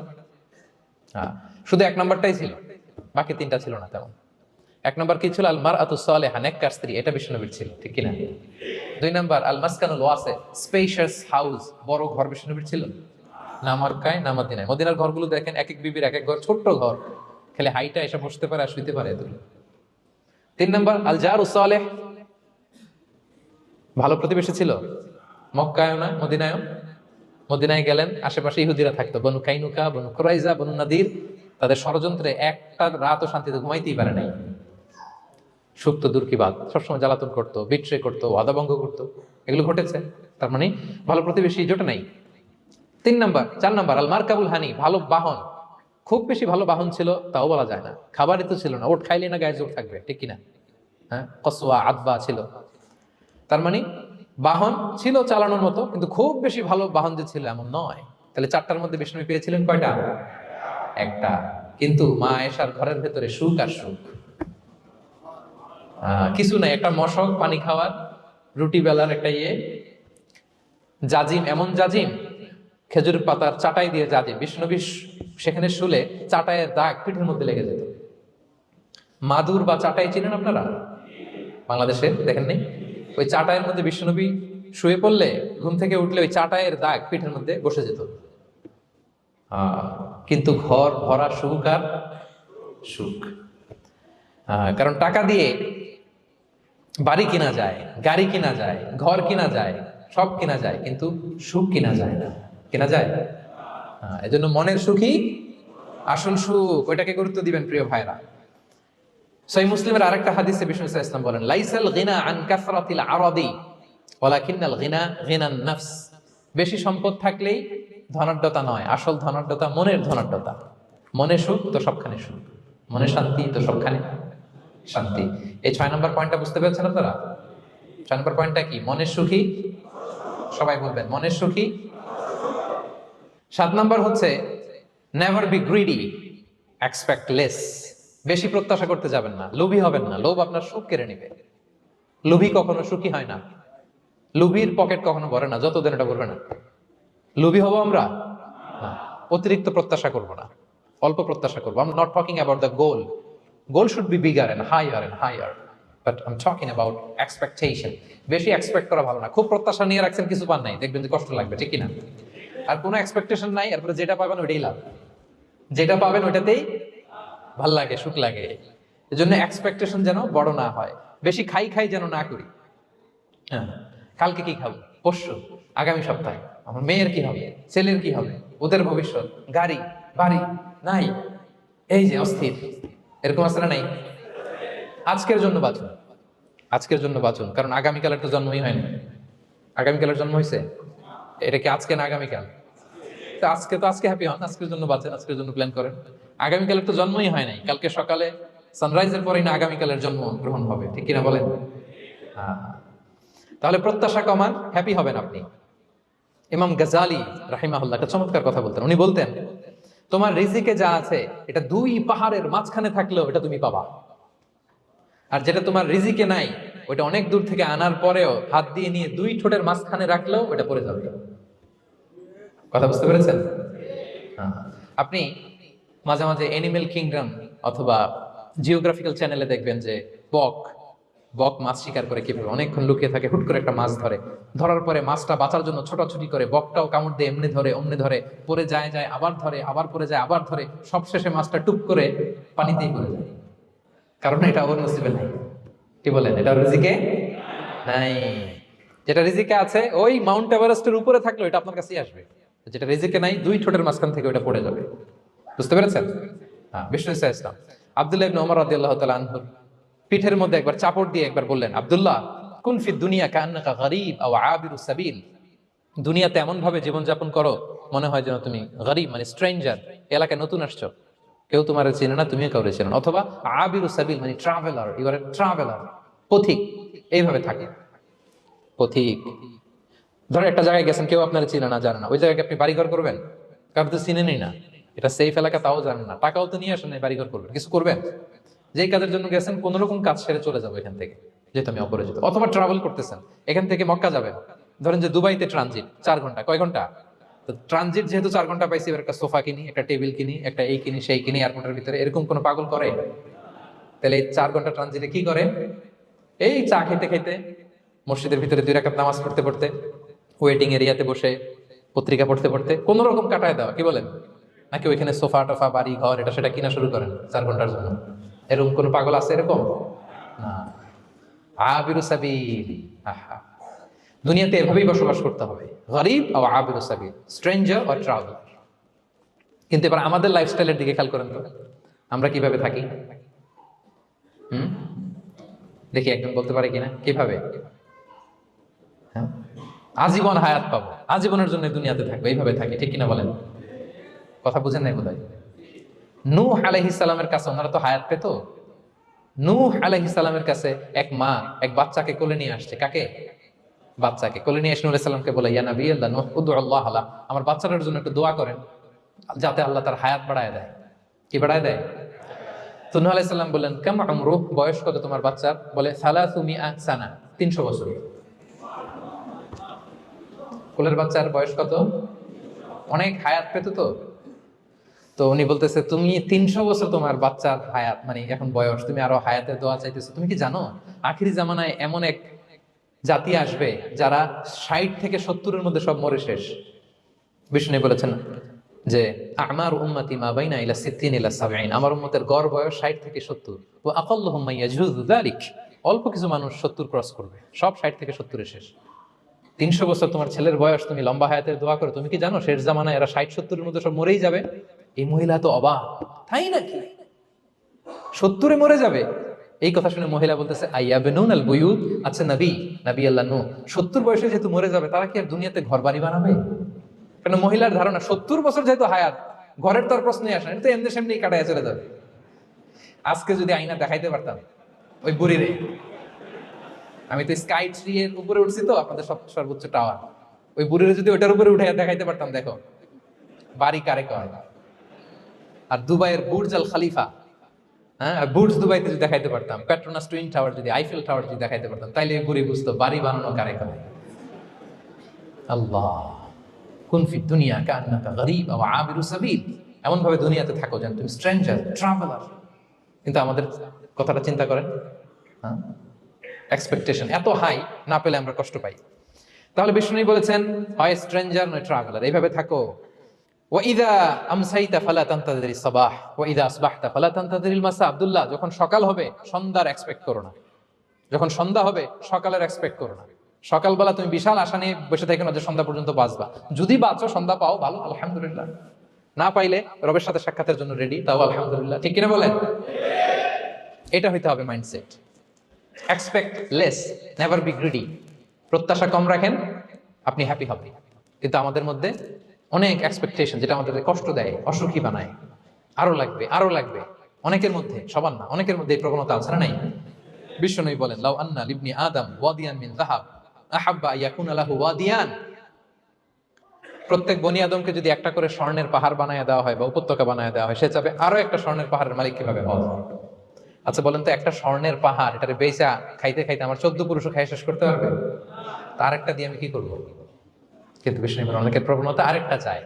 শুধু 1 নাম্বারটাই ছিল, বাকি 3টা ছিল না তেমন। 1 নাম্বার কি ছিল? আল মারআতু সালিহা, নেককার স্ত্রী, এটা বিশ্বনবীর ছিল, ঠিক কিনা? 2 নাম্বার আল মাসকানুল ওয়াসি, স্পেশাস হাউস, বড় ঘর বিশ্বনবীর ছিল। না মক্কায় না মদিনায়। মদিনার ঘরগুলো দেখেন এক এক বিবির এক এক ঘর, ছোট্ট ঘর, খেলে হাইটা এসে বসতে পারে আর শুইতে পারে এতগুলো। 3 নাম্বার আল জারু সালেহ, ভালো প্রতিবেশী ছিল। মক্কায়ও না মদিনায়ও। মদিনায় গেলেন, আশেপাশে ইহুদিরা থাকতো, বনু কাইনুকা, বনু কুরাইজা, বনু নাদির। তাদের ষড়যন্ত্রে একটা রাতও শান্তিতে ঘুমাইতেই পারে নাই। সুখ তো দূর কি বাদ, সবসময় জ্বালাতন করতো, বিট্রে করতো, ওয়াদাভঙ্গ করতো, এগুলো ঘটেছে। তার মানে ভালো প্রতিবেশী জোটে নাই। 4 নাম্বার আল মারকাবুল হানি, ভালো বাহন। খুব বেশি ভালো বাহন ছিল তাও বলা যায় না, খাবারই তো ছিল না, ওট খাইলে না গায়ে জোর থাকবে, ঠিক কিনা? কসওয়া আদবা ছিল। তার মানে বাহন ছিল চালানোর মতো, কিন্তু খুব বেশি ভালো বাহন যে ছিল এমন নয়। তাহলে 4টার মধ্যে বিষ্ণু পেয়েছিলেন কয়টা? 1টা। কিন্তু মা আয়েশার ঘরের ভেতরে সুখ আর সুখ, কিছু নাই। একটা মশক, পানি খাওয়ার, রুটি বেলার একটা জাজিম, এমন জাজিম, খেজুর পাতার চাটাই দিয়ে জাজিম। বিষ্ণুনবী সেখানে শুলে চাটাইয়ের দাগ পিঠের মধ্যে লেগে যেত। মাদুর বা চাটাই চিনেন আপনারা? বাংলাদেশে দেখেন নেই? ওই চাটাইয়ের মধ্যে বিষ্ণুনবী শুয়ে পড়লে, ঘুম থেকে উঠলে ওই চাটাইয়ের দাগ পিঠের মধ্যে বসে যেত। কিন্তু ঘর ভরা সুখ আর সুখ। কারণ টাকা দিয়ে বাড়ি কিনা যায়, গাড়ি কিনা যায়, ঘর কিনা যায়, সব কিনা যায়, কিন্তু সুখ কিনা যায় না। কিনা যায়? এজন্য মনের সুখই আসল সুখ, ওইটাকে গুরুত্ব দিবেন প্রিয় ভাইরা। সহিহ মুসলিমের আরেকটা হাদিসে বিষ্ণু সাল্লাল্লাহু আলাইহি ওয়াসাল্লাম বলেন লাইসাল গিনা আন কাসরাতিল আরাদি ওয়ালাকিন্নাল গিনা গিনান নাফস। বেশি সম্পদ থাকলেই ধনাঢ্যতা নয়, আসল ধনাঢ্যতা মনের ধনাঢ্যতা। মনে সুখ তো সবখানে সুখ, মনে শান্তি তো সবখানে শান্তি। এই 6 নম্বর পয়েন্টটা বুঝতে পেরেছেন আপনারা? 6 নম্বর পয়েন্টটা কি? মনের সুখী, সবাই বলবেন মনের সুখী। 7 নম্বর হচ্ছে never be greedy, expect less. বেশি প্রত্যাশা করতে যাবেন না, লোভী হবেন না, লোভ আপনার সুখ কেড়ে নেবে। লোভী কখনো সুখী হয় না, লোভীর পকেট কখনো ভরে না যতদিন এটা ভরবে না। লোভী হবো আমরা না, অতিরিক্ত প্রত্যাশা করব না, অল্প প্রত্যাশা করবো। I am not talking about the goal, goal should be bigger and higher, but I am talking about expectation. বেশি এক্সপেক্ট করা ভালো না। খুব প্রত্যাশা নিয়ে রাখছেন, কিছু পান নাই, দেখবেন যে কষ্ট লাগবে, ঠিক কিনা? আর কোনো এক্সপেকটেশন নাই, এরপরে যেটা পাবেন ওইটাই লাভ, যেটা পাবেন ওইটাতেই ভাল লাগে, সুখ লাগে। এজন্য এক্সপেকটেশন যেন বড় না হয়, বেশি খাই যেন না করি। হ্যাঁ, কালকে কি খাবো, পরশু, আগামী সপ্তাহে আমার মেয়ের কি হবে, ছেলের কি হবে, ওদের ভবিষ্যৎ, গাড়ি বাড়ি নাই, এই যে অস্থির, এরকম আছে না নাই? আজকের জন্য বাঁচুন, আজকের জন্য বাঁচুন, কারণ আগামীকালের তো জন্মই হয়নি। আগামীকালের জন্ম হয়েছে? এটা কি আজকে না আগামীকাল? তো আজকে হ্যাপি হন, আজকের জন্য বাঁচেন, আজকের জন্য প্ল্যান করেন। আগামীকালের তো জন্মই হয় নাই, কালকে সকালে সানরাইজের পরেই না আগামীকালের জন্ম গ্রহণ হবে, ঠিক কিনা বলেন? তাহলে প্রত্যাশা কমান, হ্যাপি হবেন আপনি। ইমাম গাজালি রাহিমাহুল্লাহ একটা চমৎকার কথা বলতেন। উনি বলতেন, তোমার রিজিকে যা আছে এটা 2 পাহাড়ের মাঝখানে থাকলেও এটা তুমি পাবা, আর যেটা তোমার রিজিকে নাই ওইটা অনেক দূর থেকে আনার পরেও হাত দিয়ে নিয়ে 2 ঠোঁটের মাঝখানে রাখলেও ওটা পড়ে যাবে। কথা বুঝতে পেরেছেন? আপনি মাঝে মাঝে অ্যানিমেল কিংডম অথবা জিওগ্রাফিক্যাল চ্যানেলে দেখবেন যে বক মাছ শিকার করে কিভাবে অনেকক্ষণ লুকিয়ে থাকে, হুট করে একটা মাছ ধরে, ধরার পরে মাছটা বাঁচার জন্য ছোটাছুটি করে, বকটাও কামড় দিয়ে এমনি ধরে অমনি ধরে, পরে যায় আবার ধরে, আবার পরে যায় আবার ধরে, সবশেষে মাছটা টুপ করে পানিতেই পড়ে যায়, কারণ এটা ওর নসিবে নাই। কি বলেন? এটা রিজিকে নাই। যেটা রিজিকে আছে ওই মাউন্ট এভারেস্টের উপরে থাকলে এটা আপনার কাছেই আসবে, যেটা রিজিকে নাই 2 ঠোঁটের মাঝখান থেকে ওটা পড়ে যাবে। বুঝতে পেরেছেন? হ্যাঁ, বিষ্ণু ইসলাম আব্দুল্লাহ ইবনে ওমর রাদিয়াল্লাহু তাআলা আনহু পিঠের মধ্যে একবার চাপড় দিয়ে একবার বললেন, আব্দুল্লাহ, কুন ফি দুনিয়া কান্নাকা গরীব আও আবিরুস সাবিল, দুনিয়াতে এমন ভাবে জীবনযাপন করো মনে হয় যেন তুমি গরীব মানে স্ট্রেঞ্জার, এলাকায় নতুন আসছো, কেউ তোমার চেনে না, তুমিও কাউরে চেনো না, অথবা আবিরুস সাবিল মানে traveller, you are a traveller, পথিক। এইভাবে থাকে পথিক। ধরো একটা জায়গায় গেছেন, কেউ আপনার চিনে না, জানে না, ওই জায়গায় আপনি বাড়িঘর করবেন? কারণ তো চিনেনই না, এটা সেফ এলাকা তাও জানেন না, টাকাও তো নিয়ে আসেন না, বাড়িঘর করবেন, কিছু করবেন? যেই কাজের জন্য গেছেন কোন রকম কাজ সেরে চলে যাবো এখান থেকে, যেহেতু আমি অপরিচিত। অথবা ট্রাভেল করতেছেন, এখান থেকে মক্কা যাবেন, ধরেন যে দুবাইতে ট্রানজিট 4 ঘন্টা, কয় ঘন্টা? তো ট্রানজিট যেহেতু 4 ঘন্টা পাইছি, এবার একটা সোফা কিনি, একটা টেবিল কিনি, একটা এই কিনি সেই কিনি এয়ারপোর্টের ভিতরে, এরকম কোন পাগল করে? তাহলে এই 4 ঘন্টা ট্রানজিটে কি করে? এই চা খেতে খেতে, মসজিদের ভিতরে 2 রাকাত নামাজ পড়তে পড়তে, ওয়েটিং এরিয়াতে বসে পত্রিকা পড়তে পড়তে কোন রকম কাটায় দেওয়া, কি বলেন? নাকি ওইখানে সোফা টোফা বাড়ি ঘর এটা সেটা কিনা শুরু করেন 4 ঘন্টার জন্য? এরকম কোন পাগল আছে এরকম? না। আবিরু সাবিল, আহা, দুনিয়াতে এভাবেই বসবাস করতে হবে, গরিব ও আবিরু সাবিল, স্ট্রেঞ্জার অর ট্রাভেলার। কিন্তু এবার আমাদের লাইফস্টাইলের দিকে খেয়াল করেন তো, আমরা কিভাবে থাকি? দেখি একজন বলতে পারে কিনা কিভাবে? হ্যাঁ, আজীবন হায়াত পাবো, আজীবনের জন্য দুনিয়াতে থাকবো, এইভাবে থাকি, ঠিক কিনা বলেন? কথা বুঝেন নাই বোধহয়। নূহ আলাইহিস সালামের কাছে ওনারা তো হায়াত পেত। নূহ আলাইহিস সালামের কাছে এক মা এক বাচ্চাকে কোলে নিয়ে আসছে। কাকে? বাচ্চাকে কোলে নিয়ে এসে নূহ আলাইহিস সালামকে বলে, ইয়া নবী আল্লাহ নূহ উদউল্লাহ আলা, আমার বাচ্চাটার জন্য একটু দোয়া করেন যাতে আল্লাহ তার হায়াত বাড়ায় দেয়। কি বাড়ায় দেয়? তো নূহ আলাইহিস সালাম বললেন, কাম আমরুহ, বয়স কত তোমার বাচ্চার? বলে 300 সানা, 300 বছর। কোলের বাচ্চার বয়স কত? অনেক হায়াত পেত তো। তো উনি বলতেছে, তুমি 300 বছর তোমার বাচ্চার হায়াত মানে এখন বয়স, তুমি আরো হায়াতের দোয়া চাইতেছো। তুমি কি জানো আখিরি জামানায় এমন এক জাতি আসবে যারা 60 থেকে 70-এর মধ্যে সব মরে শেষ। বিষ্ণু বলেছেন যে আমার উম্মতি মা বাইনা ইলা 60 ইলা 70, আমার উম্মতের গড় বয়স 60 থেকে 70। ওয়া আকাল্লুহুম মাইয়াজুযু যালিক, অল্প কিছু মানুষ 70 ক্রস করবে, সব 60 থেকে 70-এ শেষ। 300 বছর তোমার ছেলের বয়স, তুমি লম্বা হায়াতের দোয়া করো, তুমি কি জানো শেষ জামানায় এরা 60-70-এর মধ্যে সব মরেই যাবে? এই মহিলা তো অবাক, তাই নাকি 70-এ মরে যাবে? এই কথা শুনে মহিলা বলতেছে, আইয়া বেনুন আল বুয়ুত, আচ্ছা নবী আল্লাহ নূহ 70 বয়সে যেহেতু মরে যাবে, তারা কি আর দুনিয়াতে ঘর বাড়ি বানাবে? কারণ মহিলার ধারণা 70 বছর যেহেতু হায়াত, ঘরের তো আর প্রশ্নই আসে না, এটা তো এমনি সেমনি কাটাইয়া চলে যাবে। আজকে যদি আইনা দেখাইতে পারতাম ওই বুড়িরে, আমি তো স্কাই ট্রি এর উপরে উঠছি তো, আপনাদের সর্বোচ্চ টাওয়ার, ওই বুড়িরে যদি ওইটার উপরে উঠে দেখাইতে পারতাম, দেখো বাড়ি কারে কয়। আর দুবাইয়ের বুর্জ আল খালিফা, হ্যাঁ, বুর্জ দুবাইতে যদি দেখাইতে পারতাম, পেট্রোনাস টুইন টাওয়ার যদি, আইফেল টাওয়ার যদি দেখাইতে পারতাম, তাইলে বুড়ি বুঝতো বাড়ি বানানো কারে করে। আল্লাহ, কুন ফি দুনিয়া কান্নাকা গরীব ওয়া আবিরু সাবিল, এমন ভাবে দুনিয়াতে থাকো যেন তুমি স্ট্রেঞ্জার, ট্রাভেলার। কিন্তু আমাদের কথাটা চিন্তা করেন, হ্যাঁ, এক্সপেকটেশন এত হাই, না পেলে আমরা কষ্ট পাই। তাহলে বিষ্ণু বলেছেন, হয় স্ট্রেঞ্জার নয় ট্রাভেলার, এইভাবে থাকো। ওয়াইদা আমসাইতা ফালা তানতাযিরিস সাবাহ ওয়াইদা আসবাহতা ফালা তানতাযিরিল মাসা। আব্দুল্লাহ, যখন সকাল হবে সন্ধ্যার এক্সপেক্ট করো না, যখন সন্ধ্যা হবে সকালের এক্সপেক্ট করো না। সকালবেলা তুমি বিশাল আশা নিয়ে বসে থেকো না যে সন্ধ্যা পর্যন্ত বাঁচবা। যদি বাঁচো, সন্ধ্যা পাও, ভালো, আলহামদুলিল্লাহ। না পাইলে রবের সাথে সাক্ষাতের জন্য রেডি, তাও আলহামদুলিল্লাহ। ঠিক কিনা বলেন? এটা হইতে হবে mindset. Expect less, never be greedy. প্রত্যাশা কম রাখেন, আপনি হ্যাপি হবেন। কিন্তু আমাদের মধ্যে অনেক এক্সপেকটেশন, যেটা আমাদের কষ্ট দেয়, অসুখী বানায়। আরো লাগবে, আরো লাগবে। অনেকের মধ্যে, সবার না, অনেকের মধ্যে এই প্রবণতা আছে না নাই? বিশ্বনবী বলেন, লাউ আন্না লিবনি আদম ওয়াদিয়ান মিন যাহাব আহাব্বা ইয়াকুনা লাহু ওয়াদিয়ান। প্রত্যেক বনি আদমকে যদি একটা করে স্বর্ণের পাহাড় বানায় দেওয়া হয় বা উপত্যকা বানায় দেওয়া হয়, সে চাবে আরো একটা স্বর্ণের পাহাড়ের মালিক কিভাবে হওয়া যায়। আচ্ছা বলেন তো, একটা স্বর্ণের পাহাড়, এটারে বেচা খাইতে খাইতে আমার 14 পুরুষও খাই শেষ করতে পারবে? তার একটা দিয়ে আমি কি করব? কিন্তু বিষ্ণু অনেকের প্রবণতা আরেকটা চায়,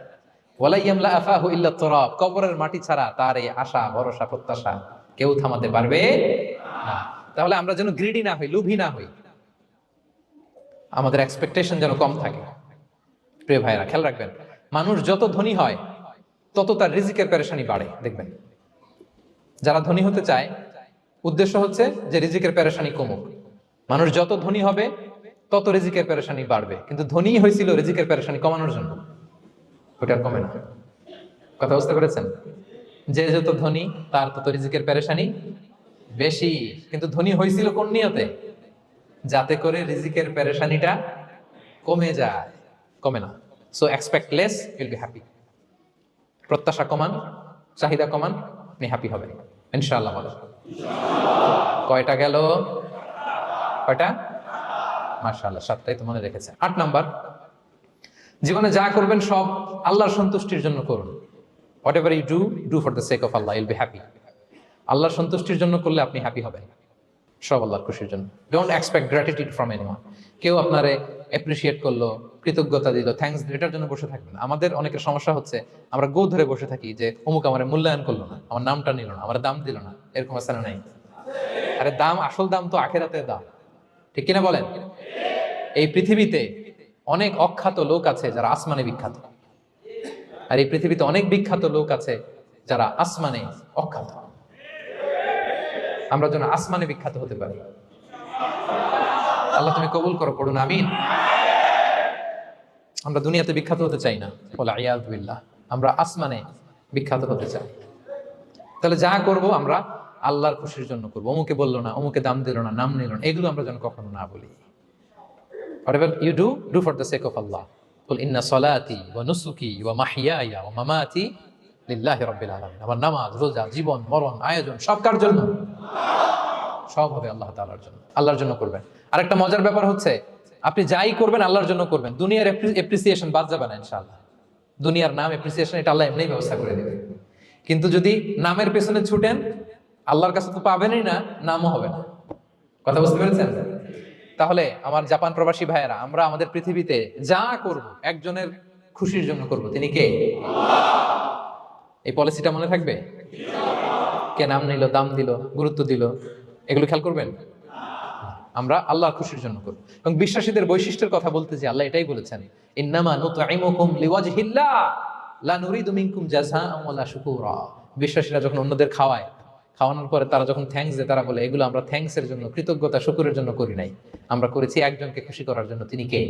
ওয়ালা ইয়ামলা আফাহু ইল্লা তুরাব। কবরের মাটি ছাড়া তার এই আশা, ভরসা, প্রত্যাশা কেউ থামাতে পারবে না। তাহলে আমরা যেন গ্রিডি না হই, লোভী না হই, আমাদের এক্সপেকটেশন যেন কম থাকে। প্রিয় ভাইরা, খেয়াল রাখবেন, মানুষ যত ধনী হয় তত তার রিজিকের পেরেশানি বাড়ে। দেখবেন, যারা ধনী হতে চায় উদ্দেশ্য হচ্ছে যে রিজিকের পেরেশানি কমুক। মানুষ যত ধনী হবে তত রিজিকের পেরেশানি বাড়বে। কিন্তু ধনী হয়েছিল রিজিকের পেরেশানি কমানোর জন্য, ওটা আর কমে না। কথা বুঝতে পেরেছেন? যে যত ধনী তার তত রিজিকের পেরেশানি বেশি। কিন্তু ধনী হয়েছিল কোন নিয়তে? যাতে করে রিজিকের পেরেশানিটা কমে যায়, কমে না। So expect less, will be happy. প্রত্যাশা কমান, চাহিদা কমান, আপনি হ্যাপি হবেন ইনশাআল্লাহ। বলেন কয়টা গেল? কয়টা? মাশাআল্লাহ, 7টাই তো মনে রেখেছেন। 8 নাম্বার, জীবনে যা করবেন সব আল্লাহর সন্তুষ্টির জন্য করুন। Whatever you do for the sake of Allah, you'll be happy. আল্লাহর সন্তুষ্টির জন্য করলে আপনি হ্যাপি হবেন, সব আল্লাহর খুশির জন্য। Don't expect gratitude from anyone. কেউ আপনারে অ্যাপ্রিসিয়েট করলো, কৃতজ্ঞতা দিল, থ্যাঙ্কস, এটার জন্য বসে থাকবেন। আমাদের অনেকের সমস্যা হচ্ছে, আমরা গো ধরে বসে থাকি যে অমুক আমার মূল্যায়ন করলো না, আমার নামটা নিল না, আমার দাম দিল না। এরকম আছে না নাই? আরে দাম, আসল দাম তো আখিরাতের দাম। ঠিক কিনা বলেন? এই পৃথিবীতে অনেক অখ্যাত লোক আছে যারা আসমানে বিখ্যাত, আর এই পৃথিবীতে অনেক বিখ্যাত লোক আছে যারা আসমানে অখ্যাত। আমরা যেন আসমানে বিখ্যাত হতে পারি। আল্লাহ তুমি কবুল করো, পড়ুন আমিন। আমরা দুনিয়াতে বিখ্যাত হতে চাই না, বলে আয়াযু বিল্লাহ, আমরা আসমানে বিখ্যাত হতে চাই। তাহলে যা করব আমরা আল্লাহর খুশির জন্য করবো। অমুকে বললো না, অমুকে দাম দিল না, নাম নিল না, এগুলো আমরা যেন কখনো না বলি। Whatever you do for the sake of Allah. Qul inna salati wa nusuki wa mahyaya wa mamati lillahi rabbil alamin. আমার নামাজ, রোজা, জীবন, মরণ, আয়োজন সব কার জন্য? সব হবে আল্লাহ তাআলার জন্য, আল্লাহর জন্য করবেন। আরেকটা মজার ব্যাপার হচ্ছে, আপনি যাই করবেন আল্লাহর জন্য করবেন। দুনিয়ার এপ্রিসিয়েশন বাদ যাবে না ইনশাআল্লাহ। দুনিয়ার নাম, এপ্রিসিয়েশন, এটা আল্লাহ এমনিই ব্যবস্থা করে দেবে। কিন্তু যদি নামের পেছনে ছুটেন, আল্লাহর কাছে তো পাবেনই না, নামও হবে না। কথা বুঝতে পেরেছেন? তাহলে আমার জাপান প্রবাসী ভাইয়েরা, আমরা আমাদের পৃথিবীতে যা করব একজনের খুশির জন্য করব। তিনি কে? এই পলিসিটা মনে থাকবে? কে নাম নিল, দাম দিল, গুরুত্ব দিল, এগুলো খেয়াল করবেন? আমরা আল্লাহর খুশির জন্য করব। এবং বিশ্বাসীদের বৈশিষ্ট্যের কথা বলতে যে আল্লাহ এটাই বলেছেন, ইন্নামা নুতঈমুকুম লিওয়াজহিল্লাহ লা নুরিদু মিনকুম জাযাআন ওয়ালা শুকুরা। বিশ্বাসীরা যখন অন্যদের খাওয়ানোর পরে তারা যখন থ্যাঙ্কস দেয়, তারা বলে এগুলো আমরা থ্যাঙ্কসের জন্য, কৃতজ্ঞতা, শুকরের জন্য করি নাই, আমরা করেছি একজনকে খুশি করার জন্য। তিনি কে?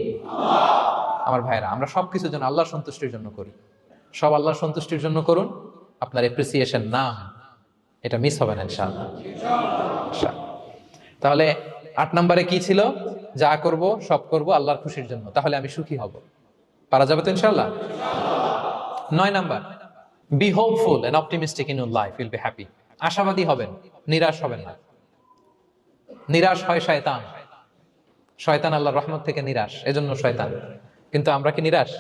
আমার ভাইরা, আমরা সবকিছু যেন আল্লাহর সন্তুষ্টির জন্য করি। সব আল্লাহর সন্তুষ্টির জন্য করুন। আপনার এপ্রিসিয়েশন, নাম, এটা মিস হবে না ইনশাআল্লাহ। তাহলে 8 নম্বরে কি ছিল? যা করব সব করব আল্লাহর খুশির জন্য, তাহলে আমি সুখী হব। পারা যাবে তো ইনশাআল্লাহ? 9 number, be hopeful and optimistic in your life, will be happy. আশাবাদী হবেন, নিরাশ হবেন না। নিরাশ হয় শয়তান। শয়তান আল্লাহর রহমত থেকে নিরাশ, এজন্য শয়তান। কিন্তু আমরা কি নিরাশ?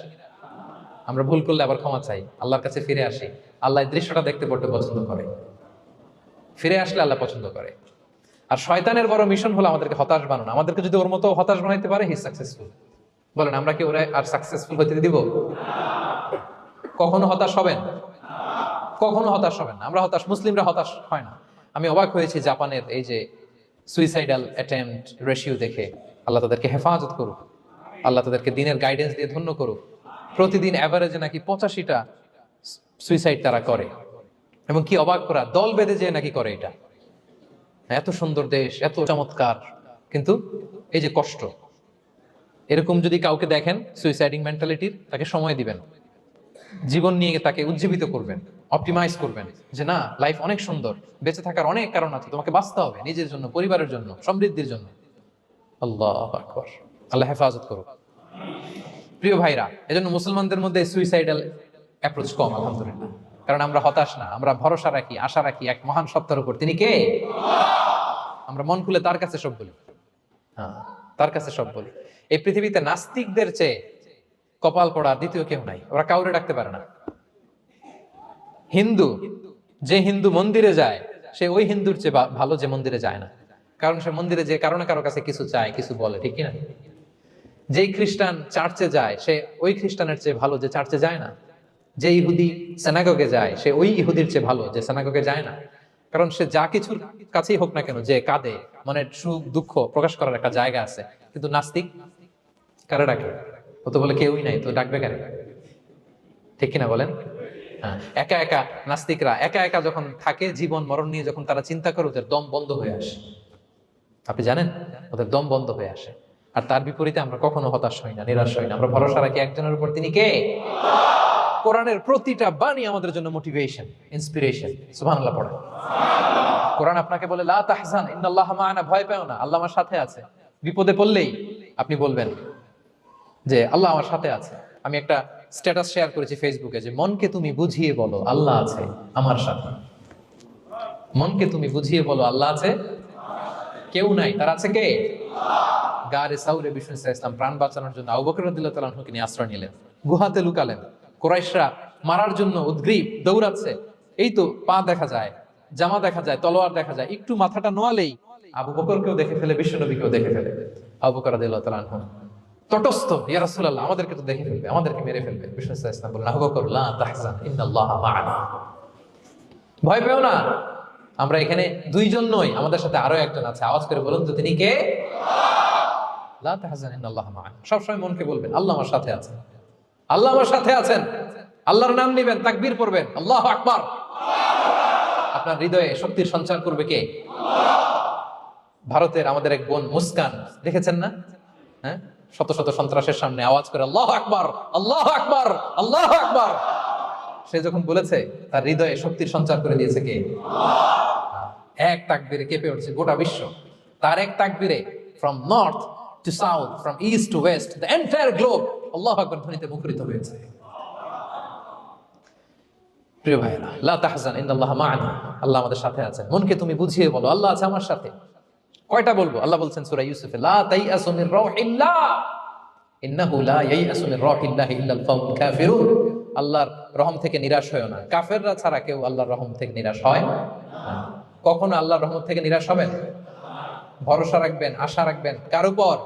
আমরা ভুল করলে আবার ক্ষমা চাই, আল্লাহর কাছে ফিরে আসি। আল্লাহ এই দৃশ্যটা দেখতে বড্ড পছন্দ করে। ফিরে আসলে আল্লাহ পছন্দ করে। আর শয়তানের বড় মিশন হলো আমাদেরকে হতাশ বানানো। আমাদেরকে যদি ওর মতো হতাশ বানাইতে পারে, হি সাকসেসফুল। বলেন, আমরা কি ওরা আর সাকসেসফুল হতে দিব? কখনো হতাশ হবেন? কখনো হতাশ হবেন না। আমরা হতাশ, মুসলিমরা হতাশ হয় না। আমি অবাক হয়েছি জাপানের এই যে সুইসাইডাল অ্যাটেম্পট রেশিও দেখে। আল্লাহ তাদেরকে হেফাজত করুক, আল্লাহ তাদেরকে দিনের গাইডেন্স দিয়ে ধন্য করুক। প্রতিদিন অ্যাভারেজে নাকি 85টা সুইসাইড তারা করে, এবং কি অবাক করা, দল বেঁধে যেয়ে নাকি করে এটা। এত সুন্দর দেশ, এত চমৎকার, কিন্তু এই যে কষ্ট। এরকম যদি কাউকে দেখেন সুইসাইডিং মেন্টালিটির, তাকে সময় দিবেন, জীবন নিয়ে তাকে উজ্জীবিত করবেন, অপটিমাইজ করবেন যে না, লাইফ অনেক সুন্দর, বেঁচে থাকার অনেক কারণ আছে, তোমাকে বাঁচতে হবে নিজের জন্য, পরিবারের জন্য, সমৃদ্ধির জন্য। আল্লাহু আকবার, আল্লাহ হেফাজত করুক। প্রিয় ভাইরা, এজন্য মুসলমানদের মধ্যে সুইসাইডাল অ্যাপ্রোচ কম, আলহামদুলিল্লাহ। কারণ আমরা হতাশ না, আমরা ভরসা রাখি, আশা রাখি এক মহান সত্তার উপর। তিনি কে? আমরা মন খুলে তার কাছে সব বলি। হ্যাঁ, তার কাছে সব বলি। এই পৃথিবীতে নাস্তিকদের চেয়ে কপাল পড়া দ্বিতীয় কেউ নাই। ওরা কাউরে ডাকতে পারে না। হিন্দু, যে হিন্দু মন্দিরে যায়, সে ওই হিন্দুর চেয়ে ভালো যে মন্দিরে যায় না। কারণ সে মন্দিরে যে কারো না কারো কাছে কিছু চায়, কিছু বলে, ঠিক কিনা? যেই খ্রিস্টান চার্চে যায়, সে ওই খ্রিস্টানের চেয়ে ভালো যে চার্চে যায় না। যে ইহুদি সেনাগগে যায়, সে ওই ইহুদির চেয়ে ভালো যে সেনাগগে যায় না। কারণ সে যা কিছুর কাছেই হোক না কেন, যে কাঁদে, মনের সুখ দুঃখ প্রকাশ করার একটা জায়গা আছে। কিন্তু নাস্তিক কারা ডাকে? ও তো বলে কেউই নাই, তো ডাকবে কারে? ঠিক কিনা বলেন? হ্যাঁ, একা একা নাস্তিকরা একা একা যখন থাকে, জীবন মরণ নিয়ে যখন তারা চিন্তা করে, ওদের দম বন্ধ হয়ে আসে। আপনি জানেন, ওদের দম বন্ধ হয়ে আসে। আর তার বিপরীতে আমরা কখনো হতাশ হই না, নিরাশ হই না। আমরা ভরসা রাখি একজনের উপর, তিনি কে? কোরআনের প্রতিটা বাণী আমাদের জন্য মোটিভেশন, ইন্সপিরেশন। সুবহানাল্লাহ পড়ে। কোরআন আপনাকে বলে লা তাহজান ইন্নাল্লাহা মা'ানা, ভয় পেও না, আল্লাহ আমার সাথে আছে। বিপদে পড়লেই আপনি বলবেন যে আল্লাহ আমার সাথে আছে। আমি একটা স্ট্যাটাস শেয়ার করেছি ফেসবুকে যে মনকে তুমি বুঝিয়ে বলো আল্লাহ আছে আমার সাথে। মনকে তুমি বুঝিয়ে বলো আল্লাহ আছে, কেউ নাই, তার আছে কে? গারে সাউরে বিষ্ণু ইসলাম প্রাণ বাঁচানোর জন্য আবু বকর রাদিয়াল্লাহু তাআলা আনহুকে নিয়ে আশ্রয় নিলেন, গুহাতে লুকালেন। কুরাইশরা মারার জন্য উদ্গ্রীব, দৌড়াচ্ছে। এই তো পা দেখা যায়, জামা দেখা যায়, তলোয়ার দেখা যায়। একটু মাথাটা নোয়ালেই আবু বকরকেও দেখে ফেলে, বিশ্ব নবীকেও দেখে ফেলে। আবু বকর রাদিয়াল্লাহু তাআলা আনহু তটস্থ, ইয়া রাসূলুল্লাহ, আমাদেরকে তো দেখে ফেলবে, আমাদেরকে মেরে ফেলবে। বিষ্ণু ইসলাম বললেন, আবু বকর লা তাহজান ইন্নাল্লাহা মা'ানা, ভয় পেও না, আমরা এখানে দুইজন নই, আমাদের সাথে আরো একজন আছে। আওয়াজ করে বলুন তো, তিনি কে? লা তাহজান ইন্নাল্লাহা মা'ানা। সবসময় মনকে বলবেন আল্লাহ আমার সাথে আছেন, আল্লাহ আমার সাথে আছেন। আল্লাহর নাম নিবেন, তাকবীর পড়বেন, আল্লাহু আকবার। আপনার হৃদয়ে শক্তির সঞ্চার করবে কে? ভারতের আমাদের এক বোন মুস্কান, দেখেছেন না? হ্যাঁ, শত শত সন্ত্রাসের সামনে আওয়াজ করে আল্লাহু আকবার, আল্লাহু আকবার, আল্লাহু আকবার। সে যখন বলেছে, তার হৃদয়ে শক্তির সঞ্চার করে দিয়েছে কে? এক তাকবীরে কেঁপে উঠছে গোটা বিশ্ব। তার এক তাকবীরে from north to south, from east to west, the entire globe আল্লাহু আকবার ধ্বনিতে মুখরিত হয়েছে। প্রিয় ভাইরা, লা তাহজান ইন্নাল্লাহা মা'ানা, আল্লাহ আমাদের সাথে আছেন। মনকে তুমি বুঝিয়ে বলো আল্লাহ আছে আমার সাথে। কয়টা বলবো? আল্লাহ বলছেন সূরা ইউসুফে, লা তাইয়াসু মির রাউহিল্লাহ ইন্নাহু লা ইয়াইয়াসু মির রাউহিল্লাহি ইল্লাল কওমুল কাফিরুন। আল্লাহর রহম থেকে নিরাশ হয়ো না। কাফেররা ছাড়া কেউ আল্লাহর রহম থেকে নিরাশ হয় না। কখনো আল্লাহর রহমত থেকে নিরাশ হবেন? ভরসা রাখবেন, আশা রাখবেন কার উপর?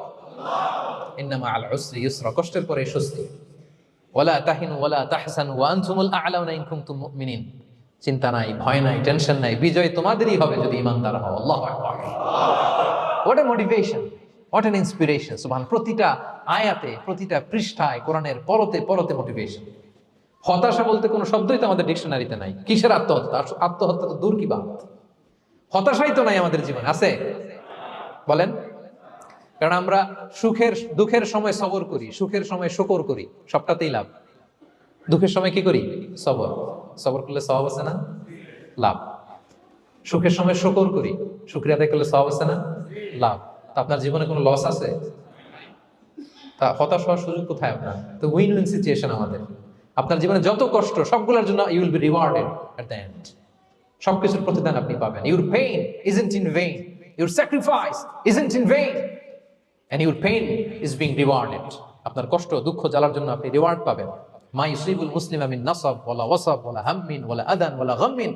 ইন্না মা'আল উসরি ইউসরা, কষ্টের পরে স্বস্তি। ওয়ালা তাহিনু ওয়ালা তাহজানু ওয়া আনতুমুল আ'লাউনা ইন কুনতুম মুমিনিন। চিন্তা নাই, ভয় নাই, টেনশন নাই, বিজয় তোমাদেরই হবে যদি ঈমানদার হও। আল্লাহু আকবার। What a motivation, what an inspiration. সুবহান। প্রতিটা আয়াতে, প্রতিটা পৃষ্ঠায় কোরআনের পরতে পরতে মোটিভেশন। হতাশা বলতে কোনো শব্দই তো আমাদের ডিকশনারিতে নাই। কিসের আত্মহত্যা? আত্মহত্যা তো দূর কি বাত, হতাশাই তো নাই আমাদের জীবনে। আছে? বলেন। কারণ আমরা দুঃখের সময় সবর করি, সুখের সময় শুকর করি, সবটাতেই লাভ। দুঃখের সময় কি করি? সবর। সবর করলে সওয়াব আছে না? লাভ। সুখের সময় শুকর করি, শুকরিয়া আদায় করলে সওয়াব আছে না? লাভ। তা আপনার জীবনে কোনো লস আছে? তা হতাশ হওয়ার সুযোগ কোথায় আপনার? তো উইন উইন সিচুয়েশন আমাদের। আপনার জীবনে যত কষ্ট, সবগুলোর জন্য you will be rewarded at the end. সবকিছুর প্রতিদান আপনি পাবেন। Your pain isn't in vain, your sacrifice isn't in vain, and your pain is being rewarded. আপনার কষ্ট, দুঃখ জ্বালার জন্য আপনি রিওয়ার্ড পাবেন। মা ইউসিবুল মুসলিমা মিন নাসাব ওয়ালা ওয়াসাব ওয়ালা হাম্মিন ওয়ালা আদান ওয়ালা গাম্মিন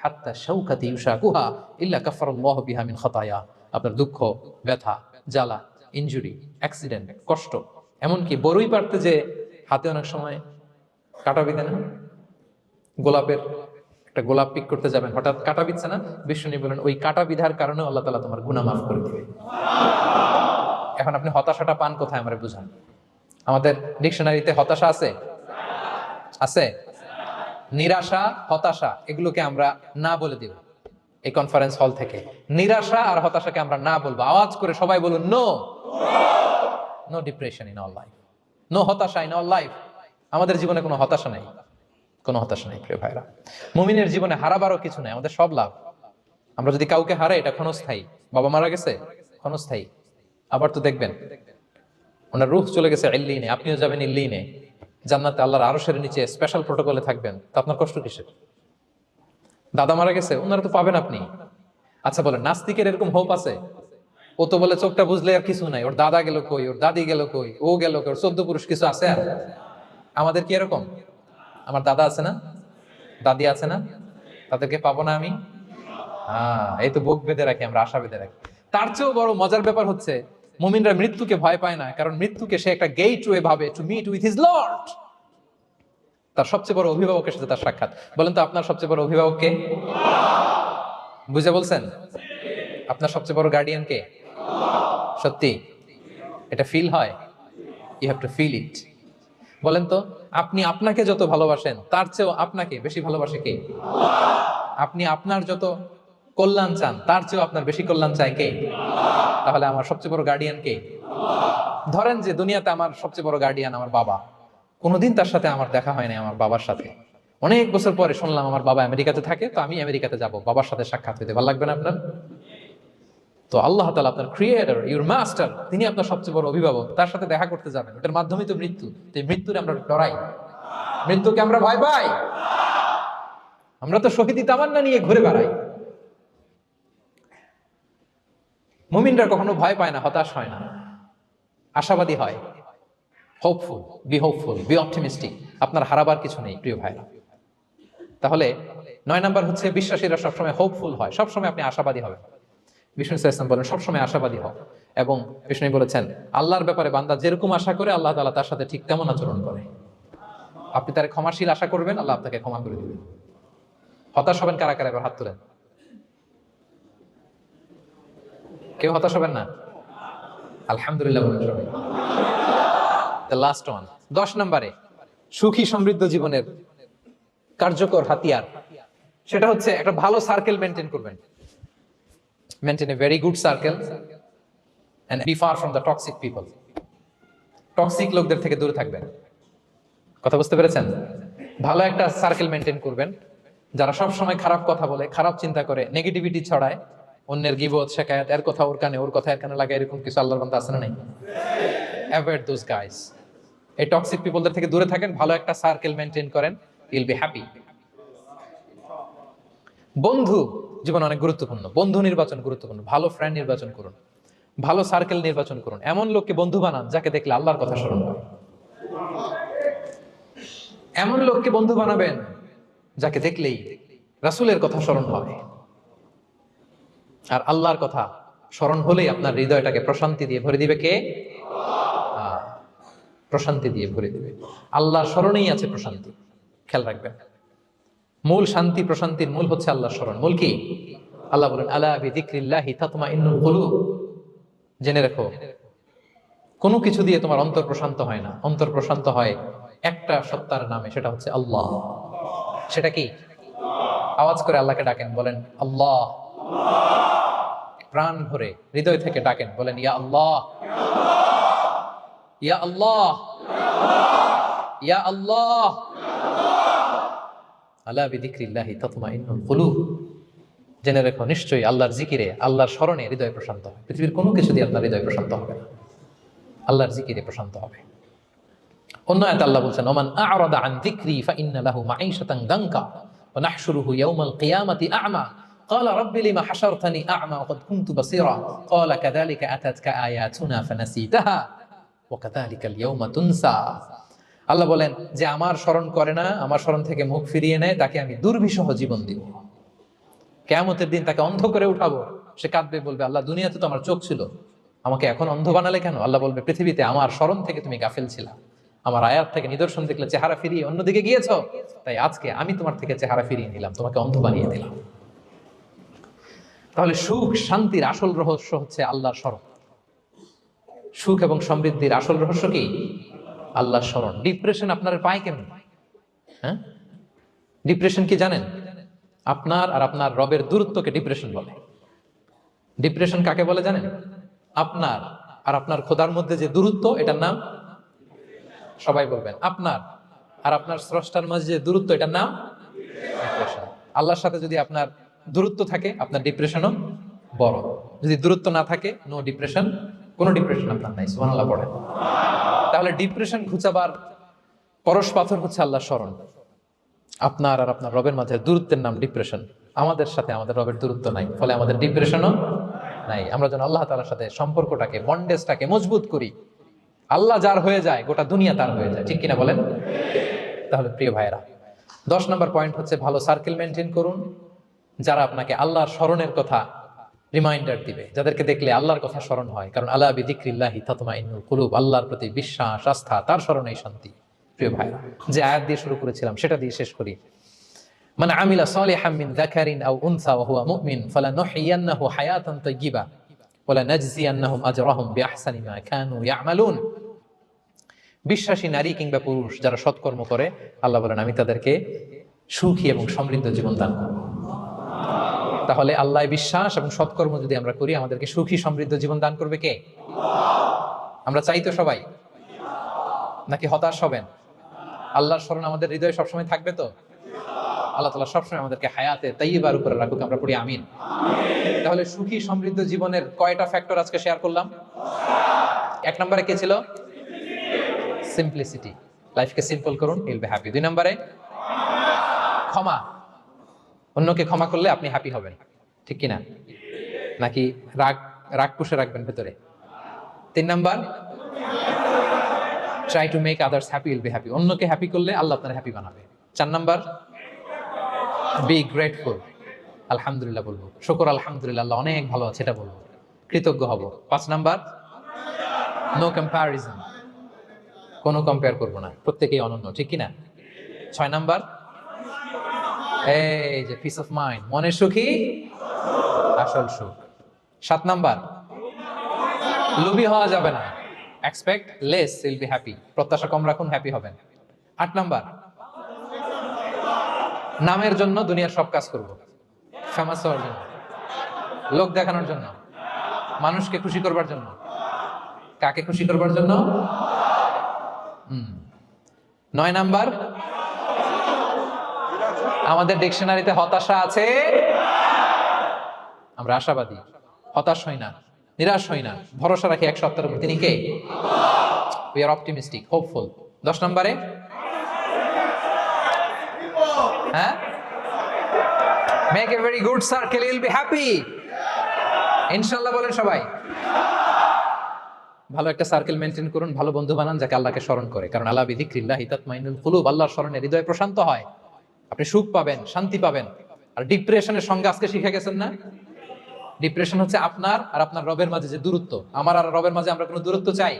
হাত্তা শাওকাতি ইউশাকুহা ইল্লা কাফারাল্লাহু বিহা মিন খাতায়া। আপনার দুঃখ, ব্যথা, জ্বালা, ইনজুরি, অ্যাক্সিডেন্ট, কষ্ট, এমনকি বড়ই পারতে যে হাতে অনেক সময় কাটা বিঁধে না, গোলাপের একটা গোলাপ পিক করতে যাবেন, হঠাৎ কাটা বিঁধছে না, বিষ্ণু বলেন ওই কাটা বিধার কারণে আল্লাহ তাআলা তোমার গুনাহ মাফ করে দিবে। এখন আপনি হতাশাটা পান কোথায় আমারে বুঝান। আমাদের ডিকশনারিতে হতাশা আছে? আছে? নিরাশা, হতাশা এগুলোকে আমরা না বলে দিব এই কনফারেন্স হল থেকে। নিরাশা আর হতাশাকে আমরা না বলবো। আওয়াজ করে সবাই বলুন, no. No depression in our life, no হতাশা ইন আওয়ার লাইফ। আমাদের জীবনে কোনো হতাশা নাই, কোনো হতাশা নাই প্রিয় ভাইরা। মুমিনের জীবনে হারাবারও কিছু নাই, আমাদের সব লাভ। আমরা যদি কাউকে হারাই এটা ক্ষণস্থায়ী। বাবা মারা গেছে, ক্ষণস্থায়ী। আবার তো দেখবেন ওনার রূহ চলে গেছে ইল্লিনে, আপনিও যাবেন ইল্লিনে, জান্নাতে আল্লাহর আরশের নিচে স্পেশাল প্রটোকলে থাকবেন। তা আপনার কষ্ট কিসের? দাদা মারা গেছে, ওনারা তো পাবেন আপনি। আচ্ছা বলেন, নাস্তিকের এরকম হোপ আছে? ও তো বলে চোখটা বুঝলে আর কিছু নাই, ওর দাদা গেল কই, ওর দাদি গেল কই, ও গেল কই, ওর 14 পুরুষ কিছু আছে আর? আমাদের কি এরকম? আমার দাদা আছে না, দাদি আছে না, তাদেরকে পাবো না আমি? এই তো বুক বেঁধে রাখি আমরা, আশা বেঁধে রাখি। তার চেয়েও বড় মজার ব্যাপার হচ্ছে মুমিনরা মৃত্যুকে ভয় পায় না, কারণ মৃত্যুকে সে একটা গেটওয়ে ভাবে to meet with his lord. তার সবচেয়ে বড় অভিভাবকের সাথে তার সাক্ষাৎ। বলেন তো আপনার সবচেয়ে বড় অভিভাবক কে? বুঝে বলছেন? আপনার সবচেয়ে বড় গার্ডিয়ান কে? সত্যি এটা ফিল হয়? You have to feel it. বলেন তো, আপনি আপনাকে যত ভালোবাসেন তার চেয়েও আপনাকে বেশি ভালোবাসে কে? আপনি আপনার যত কল্যাণ চান তার চেয়েও আপনার বেশি কল্যাণ চায় কে? তাহলে আমার সবচেয়ে বড় গার্ডিয়ান কে? ধরেন যে দুনিয়াতে আমার সবচেয়ে বড় গার্ডিয়ান আমার বাবা, কোনোদিন তার সাথে আমার দেখা হয় না। আমার বাবার সাথে অনেক বছর পরে শুনলাম আমার বাবা আমেরিকাতে থাকে, তো আমি আমেরিকাতে যাব বাবার সাথে সাক্ষাৎ হইতে। ভালো লাগবে না আপনার? তো আল্লাহ তাআলা আপনার ক্রিয়েটর, ইউর মাস্টার, তিনি আপনার সবচেয়ে বড় অভিভাবক, তার সাথে দেখা করতে যাবেন। ওটার মাধ্যমেই তো মৃত্যু। তো এই মৃত্যুরে আমরা ডরাই, মৃত্যুকে আমরা ভয় পাই। আমরা তো শহীদি তামান্না নিয়ে ঘুরে বেড়াই। মুমিনরা কখনো ভয় পায় না, হতাশ হয় না, আশাবাদী হয়। Hopeful, B optimistic. আপনার হারাবার কিছু নেই প্রিয় ভাইরা। তাহলে 9 নাম্বার হচ্ছে বিশ্বাসীরা সবসময় হোপফুল হয়, সবসময় আপনি আশাবাদী হবেন। বিষ্ণু ইসলাম বলেন সবসময় আশাবাদী হও। এবং বিষ্ণু বলেছেন আল্লাহর ব্যাপারে বান্দা যেরকম আশা করে আল্লাহ তাআলা তার সাথে ঠিক তেমন আচরণ করে। আপনি তার ক্ষমাশীল আশা করবেন, আল্লাহ আপনাকে ক্ষমা করে দিবেন। হতাশ হবেন কারা কারা? এবার হাত তোলেন। কেউ হতাশ হবেন না? আলহামদুলিল্লাহ বলেন সবাই। দ্য লাস্ট ওয়ান, 10 নম্বরে সুখী সমৃদ্ধ জীবনের কার্যকর হাতিয়ার, সেটা হচ্ছে একটা ভালো সার্কেল মেনটেন করবেন। Maintain a very good circle and be far from the toxic people. Toxic লোকদের থেকে দূরে থাকবেন। কথা বুঝতে পেরেছেন? ভালো একটা সার্কেল মেনটেন করবেন, যারা সব সময় খারাপ কথা বলে, খারাপ চিন্তা করে, নেগেটিভিটি ছড়ায়, অন্যের গীবত শেখায়াত, এর কথা ওর কানে, ওর কথা এর কানে লাগে, এরকম কিছু আল্লাহর বান্দা আছে না নাই? Avoid those guys. এই টক্সিক পিপলদের থেকে দূরে থাকেন, ভালো একটা সার্কেল মেনটেন করেন, ইউল বি হ্যাপি। বন্ধু জীবন অনেক গুরুত্বপূর্ণ, বন্ধু নির্বাচন গুরুত্বপূর্ণ। ভালো ফ্রেন্ড নির্বাচন করুন, ভালো সার্কেল নির্বাচন করুন। এমন লোককে বন্ধু বানান যাকে দেখলে আল্লাহর কথা স্মরণ হয়। এমন লোককে বন্ধু বানাবেন যাকে দেখলেই রাসূলের কথা স্মরণ হয়। আর আল্লাহর কথা স্মরণ হলেই আপনার হৃদয়টাকে প্রশান্তি দিয়ে ভরে দিবে কে? প্রশান্তি দিয়ে ভরে দিবে। আল্লাহর স্মরণেই আছে প্রশান্তি। খেয়াল রাখবেন, মূল শান্তি প্রশান্তির মূল হচ্ছে আল্লাহর স্মরণ। মূল কি? আল্লাহ বলেন আলা বিযিকরিল্লাহি তাতমাইন্নুল কুলুব। জেনে রাখো, কোনো কিছু দিয়ে তোমার অন্তর প্রশান্ত হয় না। অন্তর প্রশান্ত হয় একটা সত্তার নামে, সেটা হচ্ছে আল্লাহ। সেটা কি? আওয়াজ করে আল্লাহকে ডাকেন, বলেন আল্লাহ। প্রাণ ভরে হৃদয় থেকে ডাকেন, বলেন ইয়া আল্লাহ, ইয়া আল্লাহ, ইয়া আল্লাহ। আলা বিযিকরিল্লাহি তাতমাইন্নুল কুলুব। জেনে রেখো, নিশ্চয়ই আল্লাহর জিকিরে, আল্লাহর স্মরণে হৃদয় প্রশান্ত হয়। পৃথিবীর কোনো কিছু দিয়ে আপনার হৃদয় প্রশান্ত হবে না, আল্লাহর জিকিরে প্রশান্ত হবে। অন্য আয়াতে আল্লাহ বলছেন ওমান আ'রাদা আন যিকরি ফাইন্না লাহু মাঈশাতান দানকা ওয়া নাহশুরুহু ইয়াওমাল কিয়ামাতি আ'মা ক্বালা রাব্বি লিমা হাশারতানি আ'মা ওয়া ক্বাদ কুনতু বাসীরা ক্বালা কাযালিকা আতাতকা আয়াতুনা ফানাসীতাহা ওয়া কাযালিকাল ইয়াওমা তুনসা। আল্লাহ বলেন যে আমার স্মরণ করে না, আমার স্মরণ থেকে মুখ ফিরিয়ে নেয়, তাকে আমি দুর্বিষহ জীবন দিব। কিয়ামতের দিন তাকে অন্ধ করে উঠাবো, সে কাঁদবে, বলবে আল্লাহ দুনিয়াতে তো আমার চোখ ছিল, আমাকে এখন অন্ধ বানালে কেন? আল্লাহ বলবে পৃথিবীতে আমার স্মরণ থেকে তুমি গাফেল ছিলা, আমার আয়াত থেকে নিদর্শন দেখলে চেহারা ফিরিয়ে অন্যদিকে গিয়েছ, তাই আজকে আমি তোমার থেকে চেহারা ফিরিয়ে নিলাম, তোমাকে অন্ধ বানিয়ে দিলাম। তাহলে সুখ শান্তির আসল রহস্য হচ্ছে আল্লাহর স্মরণ। সুখ এবং সমৃদ্ধির আসল রহস্য কি? আল্লাহর স্মরণ। ডিপ্রেশন আপনার পায় কেমন? হ্যাঁ, ডিপ্রেশন কি জানেন? আপনার আর আপনার রবের দূরত্বকে ডিপ্রেশন বলে। ডিপ্রেশন কাকে বলে জানেন? আপনার আর আপনার খোদার মধ্যে যে দূরত্ব, এটার নাম, সবাই বলবেন, আপনার আর আপনার স্রষ্টার মাঝে যে দূরত্ব, এটার নাম ডিপ্রেশন। আল্লাহর সাথে যদি আপনার দূরত্ব থাকে, আপনার ডিপ্রেশনও বড়। যদি দূরত্ব না থাকে, নো ডিপ্রেশন, কোনো ডিপ্রেশন আপনার নাই। সুবহানাল্লাহ পড়েন। তাহলে ডিপ্রেশন ঘুচাবার পরশ পাথর হচ্ছে আল্লাহর স্মরণ। আপনার আর আপনার রবের মাঝে দূরত্বের নাম ডিপ্রেশন। আমাদের সাথে আমাদের রবের দূরত্ব নাই, ফলে আমাদের ডিপ্রেশনও নাই। আমরা যেন আল্লাহ তাআলার সাথে সম্পর্কটাকে, বন্ডেজটাকে মজবুত করি। আল্লাহ যার হয়ে যায়, গোটা দুনিয়া তার হয়ে যায়, ঠিক কিনা বলেন? তাহলে প্রিয় ভাইয়েরা, 10 নম্বর পয়েন্ট হচ্ছে ভালো সার্কেল মেনটেন করুন, যারা আপনাকে আল্লাহর স্মরণের কথা রিমাইন্ডার দিবে, যাদেরকে দেখলে আল্লাহর কথা স্মরণ হয়। কারণ আলা বিযিকরিল্লাহি তাতমাইন্নুল কুলুব, আল্লাহর প্রতি বিশ্বাস, আস্থা, তার স্মরণেই শান্তি। প্রিয় ভাইরা, যে আয়াত দিয়ে শুরু করেছিলাম সেটা দিয়ে শেষ করি। মান আমিলা সালিহাম মিন যাকারিন আও উনসা ওয়া হুয়া মুমিন ফালানুহইয়ান্নাহু হায়াতান তাইয়্যিবা ওয়া লানাজজিয়ান্নাহুম আজরাহুম বিআহসানি মা কানু ইয়ামালুন। বিশ্বাসী নারী কিংবা পুরুষ যারা সৎকর্ম করে, আল্লাহ বলেন আমি তাদেরকে সুখী এবং সমৃদ্ধ জীবন দান করব। তাহলে আল্লাহ বিশ্বাস এবং সৎকর্ম যদি আমরা করি, আমাদেরকে সুখী সমৃদ্ধ জীবন দান করবে কে? আমরা চাই তো সবাই, নাকি হতাশ হবেন? আল্লাহর স্মরণ আমাদের হৃদয়ে সবসময় থাকবে তো? আল্লাহ তাআলা সবসময় আমাদেরকে হায়াতে তাইয়্যিবার উপরে রাখুক, আমরা পড়ি আমিন। তাহলে সুখী সমৃদ্ধ জীবনের কয়টা ফ্যাক্টর আজকে শেয়ার করলাম? 1 নম্বরে কে ছিল? সিম্পলিসিটি, লাইফকে সিম্পল করুন, ইউল বি হ্যাপি। 2 নম্বরে ক্ষমা, অন্যকে ক্ষমা করলে আপনি হ্যাপি হবেন, ঠিক কিনা? নাকি রাগ পুষে রাখবেন ভেতরে? 3 number, try to make others happy, will be happy, অন্যকে হ্যাপি করলে আল্লাহ আপনার হ্যাপি বানাবে। 4 নাম্বার, বি গ্রেটফুল, আলহামদুলিল্লাহ বলবো, শুকর আলহামদুলিল্লাহ, আল্লাহ অনেক ভালো আছে এটা বলবো, কৃতজ্ঞ হব। 5 নাম্বার, নো কম্প্যারিজন, কোনো কম্পেয়ার করবো না, প্রত্যেকেই অনন্য, ঠিক কিনা? 6 নাম্বার, এই যে পিস অফ মাইন্ড, মনের সুখী আসল সুখ। 7 নাম্বার, লোভী হওয়া যাবে না, expect less, will be happy, প্রত্যাশা কম রাখুন, হ্যাপি হবেন। 8 নাম্বার, নামের জন্য দুনিয়ার সব কাজ করব, ফেমাস হওয়ার জন্য, লোক দেখানোর জন্য, মানুষকে খুশি করবার জন্য। কাকে খুশি করবার জন্য? 9 নাম্বার, আমাদের ডিকশনারিতে হতাশা আছে, আমরা আশাবাদী, হতাশ হই না, নিরাশ হই না, ভরসা রাখি এক সত্তার উপর, তিনি কে? We are optimistic, hopeful. 10 নম্বরে, হ্যাঁ, make a very good circle, you'll be happy, ইনশাআল্লাহ বলেন সবাই। ভালো একটা সার্কেল মেনটেন করুন, ভালো বন্ধু বানান যাকে আল্লাহকে স্মরণ করে। কারণ আলা বিযিকরিল্লাহি তাতমাইন্নুল কুলুব, আল্লাহর স্মরণে হৃদয় প্রশান্ত হয়, আপনি সুখ পাবেন, শান্তি পাবেন। আর ডিপ্রেশনের সঙ্গে আজকে শিখে গেছেন না? ডিপ্রেশন হচ্ছে আপনার আর আপনার রবের মাঝে যে দূরত্ব। আমার আর রবের মাঝে আমরা কোনো দূরত্ব চাই?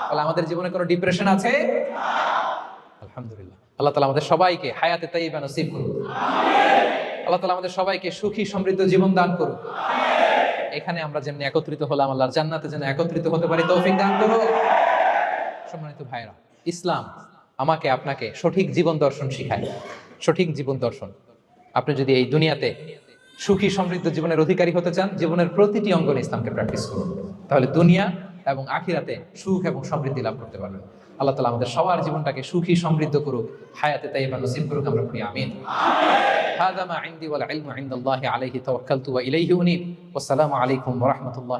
তাহলে আমাদের জীবনে কোনো ডিপ্রেশন আছে? আলহামদুলিল্লাহ, আল্লাহ তাআলা আমাদের সবাইকে হায়াতে তাইয়্যিবা নসিব করুন। আল্লাহ তাআলা আমাদের সবাইকে সুখী সমৃদ্ধ জীবন দান করুন। এখানে আমরা যেমনি একত্রিত হলাম, আল্লাহর জান্নাতে যেন একত্রিত হতে পারি, তৌফিক দান করুন। সম্মানিত ভাইরা, ইসলাম আমাকে আপনাকে সঠিক জীবন দর্শন শিখায়, সঠিক জীবন দর্শন। আপনি যদি এই দুনিয়াতে সুখী সমৃদ্ধ জীবনের অধিকারী হতে চান, জীবনের প্রতিটি অঙ্গনে ইসলামকে প্র্যাকটিস করুন, তাহলে দুনিয়া এবং আখিরাতে সুখ এবং সমৃদ্ধি লাভ করতে পারবেন। আল্লাহ তাআলা আমাদের সবার জীবনটাকে সুখী সমৃদ্ধ করুক, হায়াতে তাইয়্যিবা নসিব করুক, আমরা পড়ি আমিন। হাযা মা ইনদি ওয়াল ইলমু ইনদাল্লাহি আলাইহি তাওয়াক্কালতু ওয়া ইলাইহি উনীব। ওয়াসসালামু আলাইকুম ওয়া রাহমাতুল্লাহি।